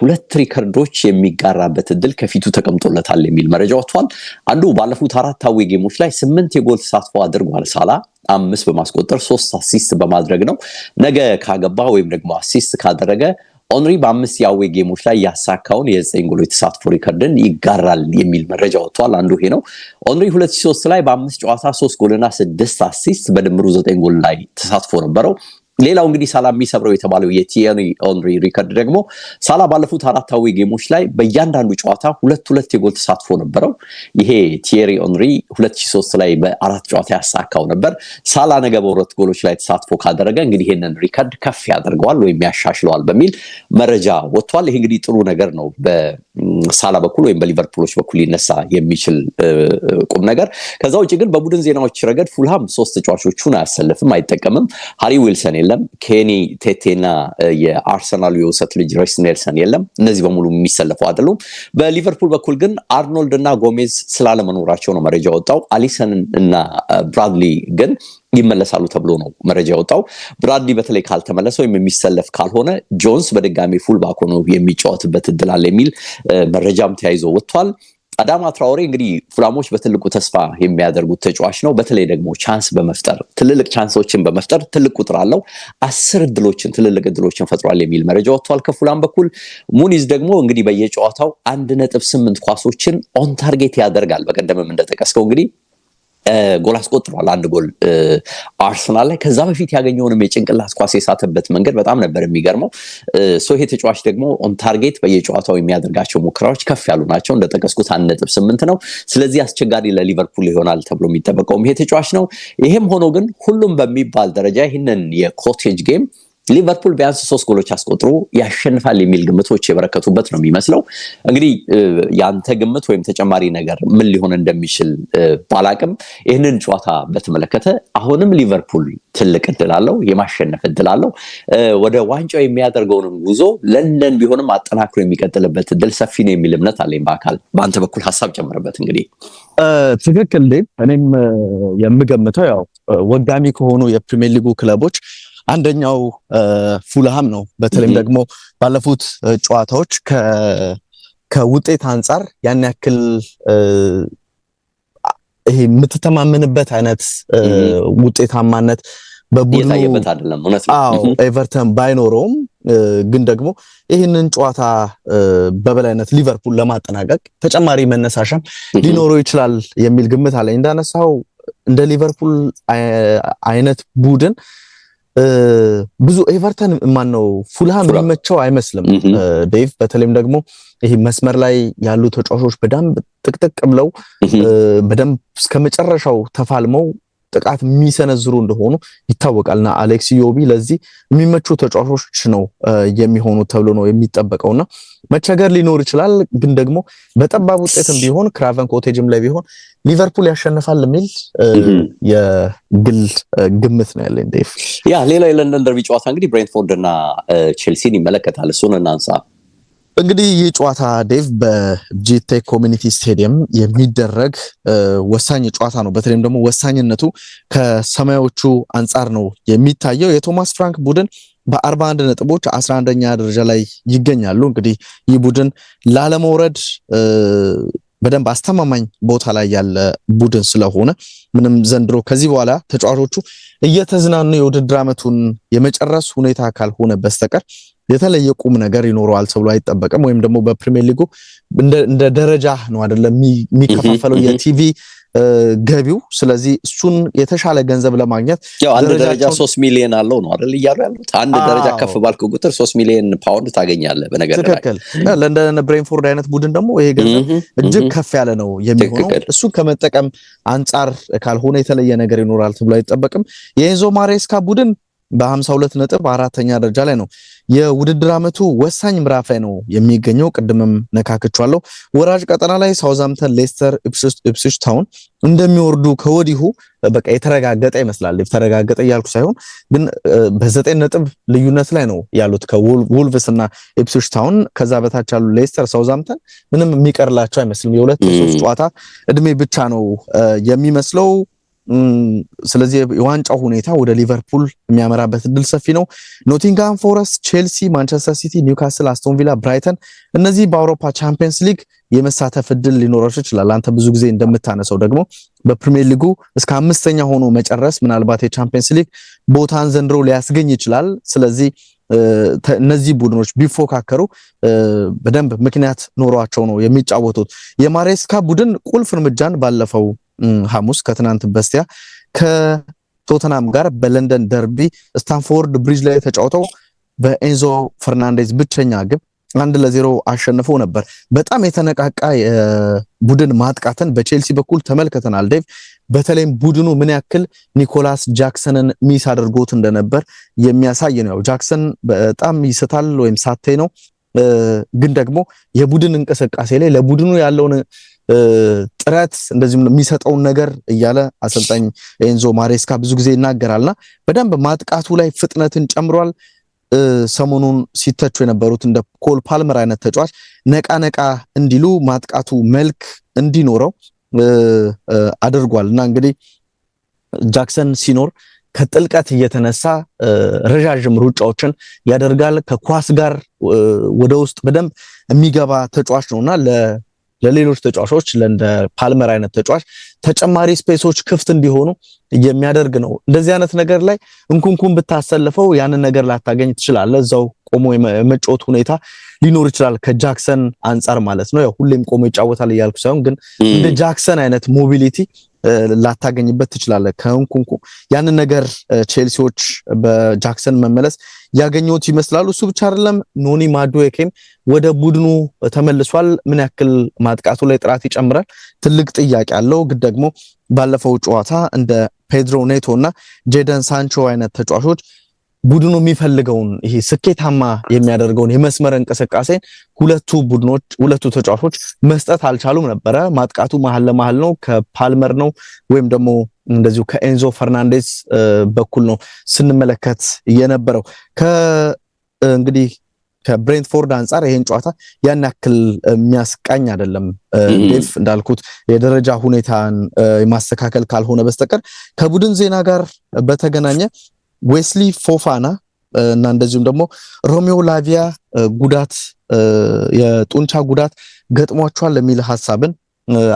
2 ሪከርዶች የሚጋራበት እድል ከፊቱ ተቀምጦለታል የሚል መረጃ ወጥቷል። አንዱ ባለፉት 4 አዌይ ጌሞች ላይ 8 የጎል ተሳትፎ አድርጓል ሳላ 5 በማስቆጠር 3 አሲስት በማድረግ ነው። ነገ ካገባ ወይም ደግሞ አሲስት ካደረገ ኦንሪ በ5 የአዌይ ጌሞች ላይ ያሳካውን የ9 ጎሎች ተሳትፎ ሪከርድን ይጋራል የሚል መረጃ ወጥቷል። አንዱ ይሄ ነው። ኦንሪ 2003 ላይ በ5 ጨዋታ 3 ጎልና 6 አሲስት በድምሩ 9 ጎል ላይ ተሳትፎ ነበረው። ሌላው እንግዲህ ሳላ የሚሰብረው የተባለው የቲየሪ ኦንሪ ሪከርድ ደግሞ ሳላ ባለፉት 4 አዌይ ጌሞች ላይ በእያንዳንዱ ጨዋታ 2 የጎል ተሳትፎ ነበረው። ይሄ ቲየሪ ኦንሪ 2003 ላይ በ4 ጨዋታ ያሳካው ነበር። ሳላ ነገ በ2 ጎሎች ላይ ተሳትፎ ካደረገ እንግዲህ ይሄንን ሪከርድ ከፍ ያደርገዋል ወይም ያሻሽለዋል በሚል መረጃ ወጥቷል። ይሄ እንግዲህ ጥሩ ነገር ነው በሳላ በኩል ወይም በሊቨርፑሎች በኩል ሊነሳ የሚችል ቁም ነገር። ከዛ ውጭ ግን በቡድን ዜናዎች ረገድ ፉልሃም 3 ተጫዋቾቹን አያሰልፍም፣ አይጠቀምም። ሃሪ ዊልሰን የለም፣ ኬኒ ቴቴና የአርሰናሉ የውሰት ልጅ ሬስ ኔልሰን የለም። እነዚህ በሙሉ የሚሰለፉ አይደሉም። በሊቨርፑል በኩል ግን አርኖልድ እና ጎሜዝ ስላለመኖራቸው ነው መረጃ ወጣው። አሊሰን እና ብራድሊ ግን ይመለሳሉ ተብሎ ነው መረጃ ወጣው። ብራድሊ በተለይ ካልተመለሰ ወይም የሚሰለፍ ካልሆነ ጆንስ በድጋሚ ፉልባክ ሆኖ የሚጫወትበት እድል አለ የሚል መረጃም ተያይዞ ወጥቷል። አዳማ ትራኦሬ እንግዲህ ፉላሞች በትልቁ ተስፋ የሚያደርጉት ተጫዋች ነው። በተለይ ደግሞ ቻንስ በመፍጠር ትልልቅ ቻንሶችን በመፍጠር ትልቅ ቁጥር አለው። 10 ትልልቅ እድሎችን ፈጥሯል የሚል መረጃ ወጥቷል ከፉላም በኩል። ሙኒዝ ደግሞ እንግዲህ በየጨዋታው 1.8 ኳሶችን ኦን ታርጌት ያደርጋል። በቀደምም እንደጠቀስከው እንግዲህ ጎል አስቆጥሯል። 1 ጎል አርሰናል ላይ። ከዛ በፊት ያገኘውንም የጭንቅላት ኳስ የሳተበት መንገድ በጣም ነበር የሚገርመው። ይሄ ተጫዋች ደግሞ ኦን ታርጌት በየጨዋታው የሚያደርጋቸው ሙከራዎች ከፍ ያሉ ናቸው። እንደጠቀስኩት 1.8 ነው። ስለዚህ አስቸጋሪ ለሊቨርፑል ይሆናል ተብሎ የሚጠበቀውም ይሄ ተጫዋች ነው። ይሄም ሆኖ ግን ሁሉም በሚባል ደረጃ ይህንን የኮቴጅ ጌም ሊቨርፑል ቢያንስ 3 ጎሎች አስቆጥሮ ያሸንፋል የሚል ግምቶች የበረከቱበት ነው የሚመስለው። እንግዲህ ያንተ ግምት ወይም ተጨማሪ ነገር ምን ሊሆን እንደሚችል ባላቅም ይህንን ጨዋታ በተመለከተ አሁንም ሊቨርፑል ትልቅ እድል አለው፣ የማሸነፍ እድል አለው። ወደ ዋንጫው የሚያደርገውንም ጉዞ ለንደን ቢሆንም አጠናክሮ የሚቀጥልበት እድል ሰፊ ነው የሚል እምነት አለኝ። በአካል በአንተ በኩል ሀሳብ ጨምርበት። እንግዲህ ትክክል ዴቭ። እኔም የምገምተው ያው ወጋሚ ከሆኑ የፕሪሚየር ሊጉ ክለቦች አንደኛው ፉልሃም ነው። በተለይም ደግሞ ባለፉት ጨዋታዎች ከውጤት አንጻር ያን ያክል ይሄ የምትተማመንበት አይነት ውጤታማነት በቡድኑ የታየበት አይደለም እውነት ነው። ኤቨርተን ባይኖረውም ግን ደግሞ ይህንን ጨዋታ በበላይነት ሊቨርፑል ለማጠናቀቅ ተጨማሪ መነሳሻም ሊኖረው ይችላል የሚል ግምት አለኝ። እንዳነሳው እንደ ሊቨርፑል አይነት ቡድን ብዙ ኤቨርተን ማነው ፉልሃም የሚመቸው አይመስልም ዴቭ። በተለይም ደግሞ ይሄ መስመር ላይ ያሉ ተጫዋቾች በደንብ ጥቅጥቅ ብለው በደንብ እስከመጨረሻው ተፋልመው ጥቃት የሚሰነዝሩ እንደሆኑ ይታወቃልና አሌክስ ኢዮቢ ለዚህ የሚመቹ ተጫዋቾች ነው የሚሆኑ ተብሎ ነው የሚጠበቀውና መቸገር ሊኖር ይችላል። ግን ደግሞ በጠባብ ውጤትም ቢሆን ክራቨን ኮቴጅም ላይ ቢሆን ሊቨርፑል ያሸንፋል የሚል የግል ግምት ነው ያለኝ ዴቭ። ሌላ የለንደን ደርቢ ጨዋታ እንግዲህ ብሬንትፎርድ እና ቼልሲን ይመለከታል። እሱን እናንሳ። እንግዲህ ይህ ጨዋታ ዴቭ በጂቴክ ኮሚኒቲ ስቴዲየም የሚደረግ ወሳኝ ጨዋታ ነው። በተለይም ደግሞ ወሳኝነቱ ከሰማያዎቹ አንጻር ነው የሚታየው። የቶማስ ፍራንክ ቡድን በ41 ነጥቦች 11ኛ ደረጃ ላይ ይገኛሉ። እንግዲህ ይህ ቡድን ላለመውረድ በደንብ አስተማማኝ ቦታ ላይ ያለ ቡድን ስለሆነ ምንም ዘንድሮ ከዚህ በኋላ ተጫዋቾቹ እየተዝናኑ የውድድር ዓመቱን የመጨረስ ሁኔታ ካልሆነ በስተቀር የተለየ ቁም ነገር ይኖረዋል ተብሎ አይጠበቅም። ወይም ደግሞ በፕሪሚየር ሊጉ እንደ ደረጃ ነው አይደለም የሚከፋፈለው የቲቪ ገቢው። ስለዚህ እሱን የተሻለ ገንዘብ ለማግኘት አንድ ደረጃ 3 ሚሊዮን አለው ነው አይደል እያሉ ያሉት። አንድ ደረጃ ከፍ ባልክ ቁጥር 3 ሚሊዮን ፓውንድ ታገኛለህ። በነገር ላይ ትክክል። ለንደን ብሬንትፎርድ አይነት ቡድን ደግሞ ይሄ ገንዘብ እጅግ ከፍ ያለ ነው የሚሆነው። እሱ ከመጠቀም አንጻር ካልሆነ የተለየ ነገር ይኖራል ተብሎ አይጠበቅም። የኤንዞ ማሬስካ ቡድን በ52 ነጥብ 4ኛ ደረጃ ላይ ነው። የውድድር ዓመቱ ወሳኝ ምዕራፍ ላይ ነው የሚገኘው። ቅድምም ነካክቻለሁ። ወራጅ ቀጠና ላይ ሳውዛምፕተን፣ ሌስተር፣ ኢፕስዊች ታውን እንደሚወርዱ ከወዲሁ በቃ የተረጋገጠ ይመስላል። የተረጋገጠ እያልኩ ሳይሆን ግን በ9 ነጥብ ልዩነት ላይ ነው ያሉት ከወልቭስ እና ኢፕስዊች ታውን። ከዛ በታች ያሉ ሌስተር፣ ሳውዛምፕተን ምንም የሚቀርላቸው አይመስልም። የ2-3 ጨዋታ እድሜ ብቻ ነው የሚመስለው። ስለዚህ የዋንጫው ሁኔታ ወደ ሊቨርፑል የሚያመራበት እድል ሰፊ ነው። ኖቲንግሃም ፎረስት፣ ቼልሲ፣ ማንቸስተር ሲቲ፣ ኒውካስል፣ አስቶን ቪላ፣ ብራይተን እነዚህ በአውሮፓ ቻምፒየንስ ሊግ የመሳተፍ እድል ሊኖራቸው ይችላል። አንተ ብዙ ጊዜ እንደምታነሰው ደግሞ በፕሪሚየር ሊጉ እስከ 5ኛ ሆኖ መጨረስ ምናልባት የቻምፒየንስ ሊግ ቦታን ዘንድሮ ሊያስገኝ ይችላል። ስለዚህ እነዚህ ቡድኖች ቢፎካከሩ በደንብ ምክንያት ኖሯቸው ነው የሚጫወቱት። የማሬስካ ቡድን ቁልፍ እርምጃን ባለፈው ሐሙስ ከትናንት በስቲያ ከቶተናም ጋር በለንደን ደርቢ ስታንፎርድ ብሪጅ ላይ ተጫውተው በኤንዞ ፈርናንዴዝ ብቸኛ ግብ 1-0 አሸንፈው ነበር። በጣም የተነቃቃ ቡድን ማጥቃትን በቼልሲ በኩል ተመልክተናል ዴቭ። በተለይም ቡድኑ ምን ያክል ኒኮላስ ጃክሰንን ሚስ አድርጎት እንደነበር የሚያሳይ ነው። ጃክሰን በጣም ይስታል ወይም ሳቴ ነው፣ ግን ደግሞ የቡድን እንቅስቃሴ ላይ ለቡድኑ ያለውን ጥረት እንደዚህም የሚሰጠውን ነገር እያለ አሰልጣኝ ኤንዞ ማሬስካ ብዙ ጊዜ ይናገራልና በደንብ ማጥቃቱ ላይ ፍጥነትን ጨምሯል። ሰሞኑን ሲተቹ የነበሩት እንደ ኮል ፓልመር አይነት ተጫዋች ነቃ እንዲሉ ማጥቃቱ መልክ እንዲኖረው አድርጓልና እንግዲህ ጃክሰን ሲኖር ከጥልቀት እየተነሳ ረዣዥም ሩጫዎችን ያደርጋል። ከኳስ ጋር ወደ ውስጥ በደንብ የሚገባ ተጫዋች ነውና ለሌሎች ተጫዋቾች ለእንደ ፓልመር አይነት ተጫዋች ተጨማሪ ስፔሶች ክፍት እንዲሆኑ የሚያደርግ ነው። እንደዚህ አይነት ነገር ላይ እንኩንኩን ብታሰልፈው ያንን ነገር ላታገኝ ትችላለህ። እዛው ቆሞ የመጫወት ሁኔታ ሊኖር ይችላል ከጃክሰን አንጻር ማለት ነው። ያው ሁሌም ቆሞ ይጫወታል እያልኩ ሳይሆን ግን እንደ ጃክሰን አይነት ሞቢሊቲ ላታገኝበት ትችላለህ ከእንኩንኩ። ያንን ነገር ቼልሲዎች በጃክሰን መመለስ ያገኙት ይመስላሉ። እሱ ብቻ አይደለም፣ ኖኒ ማዱዌኬም ወደ ቡድኑ ተመልሷል። ምን ያክል ማጥቃቱ ላይ ጥራት ይጨምራል ትልቅ ጥያቄ አለው። ግን ደግሞ ባለፈው ጨዋታ እንደ ፔድሮ ኔቶ እና ጄደን ሳንቾ አይነት ተጫዋቾች ቡድኑ የሚፈልገውን ይሄ ስኬታማ የሚያደርገውን የመስመር እንቅስቃሴ ሁለቱ ተጫዋቾች መስጠት አልቻሉም ነበረ። ማጥቃቱ መሀል ለመሀል ነው፣ ከፓልመር ነው ወይም ደግሞ እንደዚሁ ከኤንዞ ፈርናንዴዝ በኩል ነው ስንመለከት የነበረው። እንግዲህ ከብሬንትፎርድ አንጻር ይሄን ጨዋታ ያን ያክል የሚያስቃኝ አይደለም ዴቭ። እንዳልኩት የደረጃ ሁኔታን ማስተካከል ካልሆነ በስተቀር ከቡድን ዜና ጋር በተገናኘ ዌስሊ ፎፋና እና እንደዚሁም ደግሞ ሮሜዮ ላቪያ ጉዳት የጡንቻ ጉዳት ገጥሟቸዋል ለሚል ሐሳብን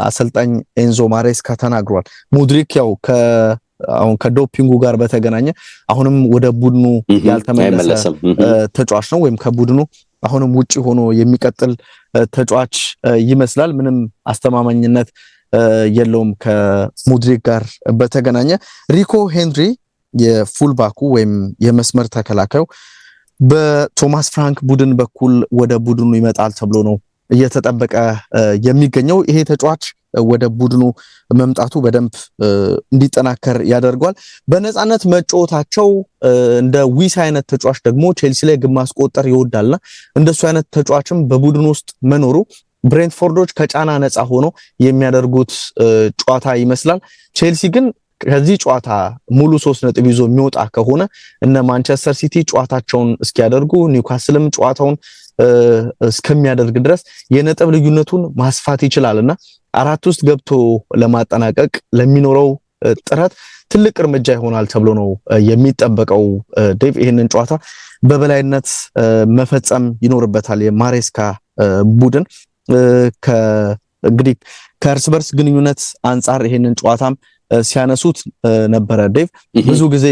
አሰልጣኝ ኤንዞ ማሬስካ ተናግሯል። ሙድሪክ ያው አሁን ከዶፒንጉ ጋር በተገናኘ አሁንም ወደ ቡድኑ ያልተመለሰ ተጫዋች ነው ወይም ከቡድኑ አሁንም ውጪ ሆኖ የሚቀጥል ተጫዋች ይመስላል። ምንም አስተማማኝነት የለውም ከሙድሪክ ጋር በተገናኘ። ሪኮ ሄንሪ የፉልባኩ ወይም የመስመር ተከላካዩ በቶማስ ፍራንክ ቡድን በኩል ወደ ቡድኑ ይመጣል ተብሎ ነው እየተጠበቀ የሚገኘው። ይሄ ተጫዋች ወደ ቡድኑ መምጣቱ በደንብ እንዲጠናከር ያደርገዋል። በነፃነት መጫወታቸው እንደ ዊስ አይነት ተጫዋች ደግሞ ቼልሲ ላይ ግብ ማስቆጠር ይወዳልና እንደሱ አይነት ተጫዋችም በቡድኑ ውስጥ መኖሩ ብሬንትፎርዶች ከጫና ነፃ ሆኖ የሚያደርጉት ጨዋታ ይመስላል። ቼልሲ ግን ከዚህ ጨዋታ ሙሉ 3 ነጥብ ይዞ የሚወጣ ከሆነ እነ ማንቸስተር ሲቲ ጨዋታቸውን እስኪያደርጉ ኒውካስልም ጨዋታውን እስከሚያደርግ ድረስ የነጥብ ልዩነቱን ማስፋት ይችላልና 4 ውስጥ ገብቶ ለማጠናቀቅ ለሚኖረው ጥረት ትልቅ እርምጃ ይሆናል ተብሎ ነው የሚጠበቀው። ዴቭ ይሄንን ጨዋታ በበላይነት መፈጸም ይኖርበታል የማሬስካ ቡድን። እንግዲህ ከእርስ በርስ ግንኙነት አንጻር ይሄንን ጨዋታም ሲያነሱት ነበረ ዴቭ። ብዙ ጊዜ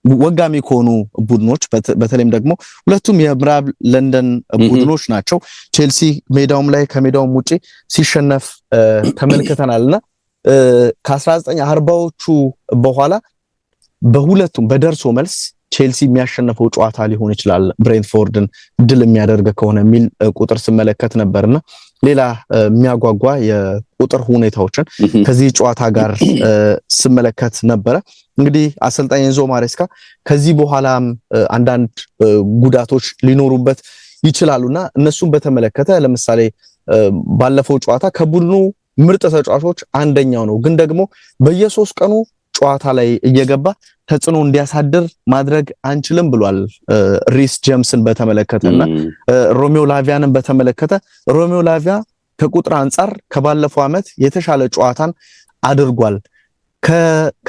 ወጋሚ ከሆኑ ቡድኖች በተለይም ደግሞ ሁለቱም የምዕራብ ለንደን ቡድኖች ናቸው። ቼልሲ ሜዳውም ላይ ከሜዳውም ውጪ ሲሸነፍ ተመልክተናልና ከ1940ዎቹ በኋላ በሁለቱም በደርሶ መልስ ቼልሲ የሚያሸነፈው ጨዋታ ሊሆን ይችላል ብሬንትፎርድን ድል የሚያደርግ ከሆነ የሚል ቁጥር ስመለከት ነበርና ሌላ የሚያጓጓ የቁጥር ሁኔታዎችን ከዚህ ጨዋታ ጋር ስመለከት ነበረ። እንግዲህ አሰልጣኝ ኤንዞ ማሬስካ ከዚህ በኋላም አንዳንድ ጉዳቶች ሊኖሩበት ይችላሉና እነሱን በተመለከተ ለምሳሌ ባለፈው ጨዋታ ከቡድኑ ምርጥ ተጫዋቾች አንደኛው ነው፣ ግን ደግሞ በየ3 ቀኑ ጨዋታ ላይ እየገባ ተጽዕኖ እንዲያሳድር ማድረግ አንችልም ብሏል። ሪስ ጄምስን በተመለከተና ሮሜዮ ላቪያንን በተመለከተ ሮሜዮ ላቪያ ከቁጥር አንጻር ከባለፈው ዓመት የተሻለ ጨዋታን አድርጓል።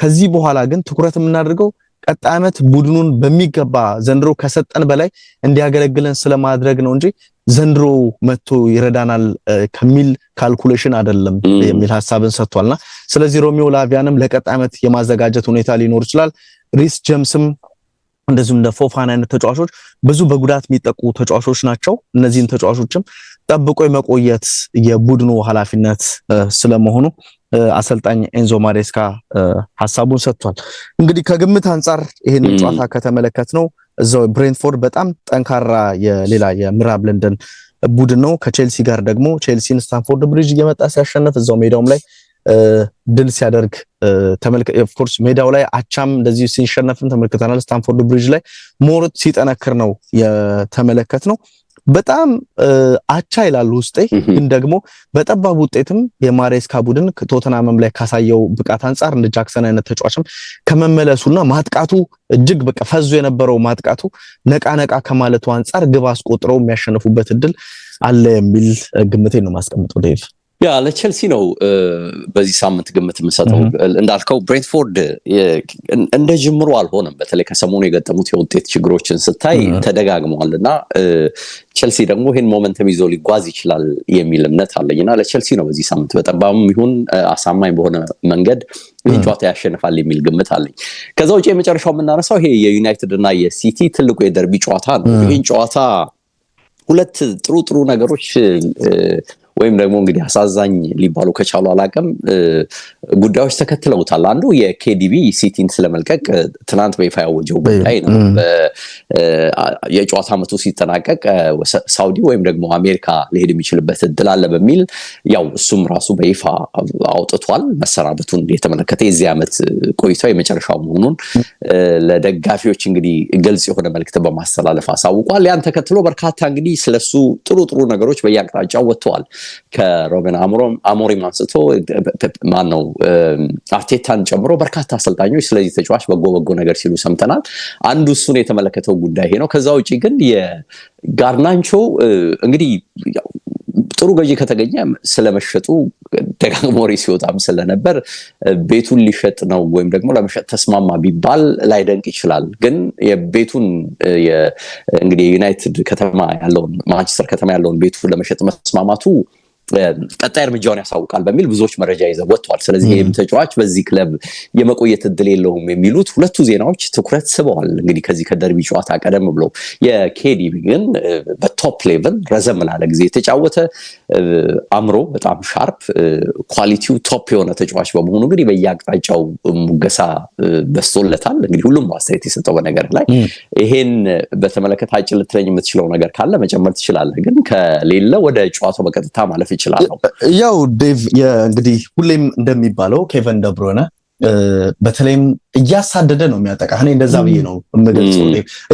ከዚህ በኋላ ግን ትኩረት የምናደርገው ቀጣይ ዓመት ቡድኑን በሚገባ ዘንድሮ ከሰጠን በላይ እንዲያገለግለን ስለማድረግ ነው እንጂ ዘንድሮ መጥቶ ይረዳናል ከሚል ካልኩሌሽን አይደለም የሚል ሐሳብን ሰጥቷልና ስለዚህ ሮሜዮ ላቪያንም ለቀጣይ ዓመት የማዘጋጀት ሁኔታ ሊኖር ይችላል። ሪስ ጄምስም እንደዚሁም እንደ ፎፋና አይነት ተጫዋቾች ብዙ በጉዳት የሚጠቁ ተጫዋቾች ናቸው። እነዚህን ተጫዋቾችም ጠብቆ የመቆየት የቡድኑ ኃላፊነት ስለመሆኑ አሰልጣኝ ኤንዞ ማሬስካ ሐሳቡን ሰጥቷል። እንግዲህ ከግምት አንጻር ይሄንን ጨዋታ ከተመለከት ነው እዛው ብሬንትፎርድ በጣም ጠንካራ የሌላ የምዕራብ ለንደን ቡድን ነው። ከቼልሲ ጋር ደግሞ ቼልሲን ስታንፎርድ ብሪጅ እየመጣ ሲያሸነፍ እዛው ሜዳውም ላይ ድል ሲያደርግ ኦፍ ኮርስ ሜዳው ላይ አቻም እንደዚህ ሲሸነፍን ተመልክተናል። ስታንፎርድ ብሪጅ ላይ ሞር ሲጠነክር ነው የተመለከት ነው። በጣም አቻ ይላል ውስጤ፣ ግን ደግሞ በጠባብ ውጤትም የማሬስካ ቡድን ቶተንሃም ላይ ካሳየው ብቃት አንጻር እንደ ጃክሰን አይነት ተጫዋችም ከመመለሱና ማጥቃቱ እጅግ በቃ ፈዞ የነበረው ማጥቃቱ ነቃ ከማለቱ አንጻር ግብ አስቆጥረው የሚያሸንፉበት እድል አለ የሚል ግምቴን ነው ማስቀምጠው ዴቭ። ያ ለቼልሲ ነው በዚህ ሳምንት ግምት የምሰጠው። እንዳልከው ብሬንትፎርድ እንደ ጅምሩ አልሆነም። በተለይ ከሰሞኑ የገጠሙት የውጤት ችግሮችን ስታይ ተደጋግመዋልና ቼልሲ ደግሞ ይሄን ሞመንተም ይዞ ሊጓዝ ይችላል የሚል እምነት አለኝና ለቼልሲ ነው በዚህ ሳምንት በጠባብም ይሁን አሳማኝ በሆነ መንገድ ይህን ጨዋታ ያሸንፋል የሚል ግምት አለኝ። ከዛ ውጪ የመጨረሻው የምናነሳው ይሄ የዩናይትድ እና የሲቲ ትልቁ የደርቢ ጨዋታ ነው። ይህን ጨዋታ ሁለት ጥሩ ነገሮች ወይም ደግሞ እንግዲህ አሳዛኝ ሊባሉ ከቻሉ አላቅም ጉዳዮች ተከትለውታል። አንዱ የኬዲቢ ሲቲን ስለመልቀቅ ትናንት በይፋ ያወጀው ጉዳይ ነው። የጨዋታ ዓመቱ ሲጠናቀቅ ሳውዲ ወይም ደግሞ አሜሪካ ሊሄድ የሚችልበት እድል አለ በሚል ያው እሱም ራሱ በይፋ አውጥቷል። መሰናበቱን የተመለከተ የዚህ ዓመት ቆይታው የመጨረሻው መሆኑን ለደጋፊዎች እንግዲህ ግልጽ የሆነ መልእክት በማስተላለፍ አሳውቋል። ያን ተከትሎ በርካታ እንግዲህ ስለሱ ጥሩ ነገሮች በየአቅጣጫው ወጥተዋል። ከሮቤን አሞሪም አንስቶ ማነው አርቴታን ጨምሮ በርካታ አሰልጣኞች ስለዚህ ተጫዋች በጎ ነገር ሲሉ ሰምተናል። አንዱ እሱን የተመለከተው ጉዳይ ይሄ ነው። ከዛ ውጪ ግን የጋርናንቾ እንግዲህ ጥሩ ገዢ ከተገኘ ስለመሸጡ ደጋግሞ ወሬ ሲወጣም ስለነበር ቤቱን ሊሸጥ ነው ወይም ደግሞ ለመሸጥ ተስማማ ቢባል ላይደንቅ ይችላል። ግን የቤቱን እንግዲህ ዩናይትድ ከተማ ያለውን ማንቸስተር ከተማ ያለውን ቤቱን ለመሸጥ መስማማቱ ቀጣይ እርምጃውን ያሳውቃል በሚል ብዙዎች መረጃ ይዘው ወጥቷል። ስለዚህ ይሄም ተጫዋች በዚህ ክለብ የመቆየት እድል የለውም የሚሉት ሁለቱ ዜናዎች ትኩረት ስበዋል። እንግዲህ ከዚህ ከደርቢ ጨዋታ ቀደም ብሎ የኬዲቢ ግን በቶፕ ሌቭል ረዘም ላለ ጊዜ የተጫወተ አምሮ በጣም ሻርፕ ኳሊቲው ቶፕ የሆነ ተጫዋች በመሆኑ እንግዲህ በየአቅጣጫው ሙገሳ በስቶለታል። እንግዲህ ሁሉም አስተያየት የሰጠው በነገር ላይ ይሄን በተመለከተ አጭር ልትለኝ የምትችለው ነገር ካለ መጨመር ትችላለህ። ግን ከሌለ ወደ ጨዋታው በቀጥታ ማለፍ ይችላል። ያው ዴቭ እንግዲህ ሁሌም እንደሚባለው ኬቨን ደብሮነ በተለይም እያሳደደ ነው የሚያጠቃ። እኔ እንደዛ ብዬ ነው የምገልጸው።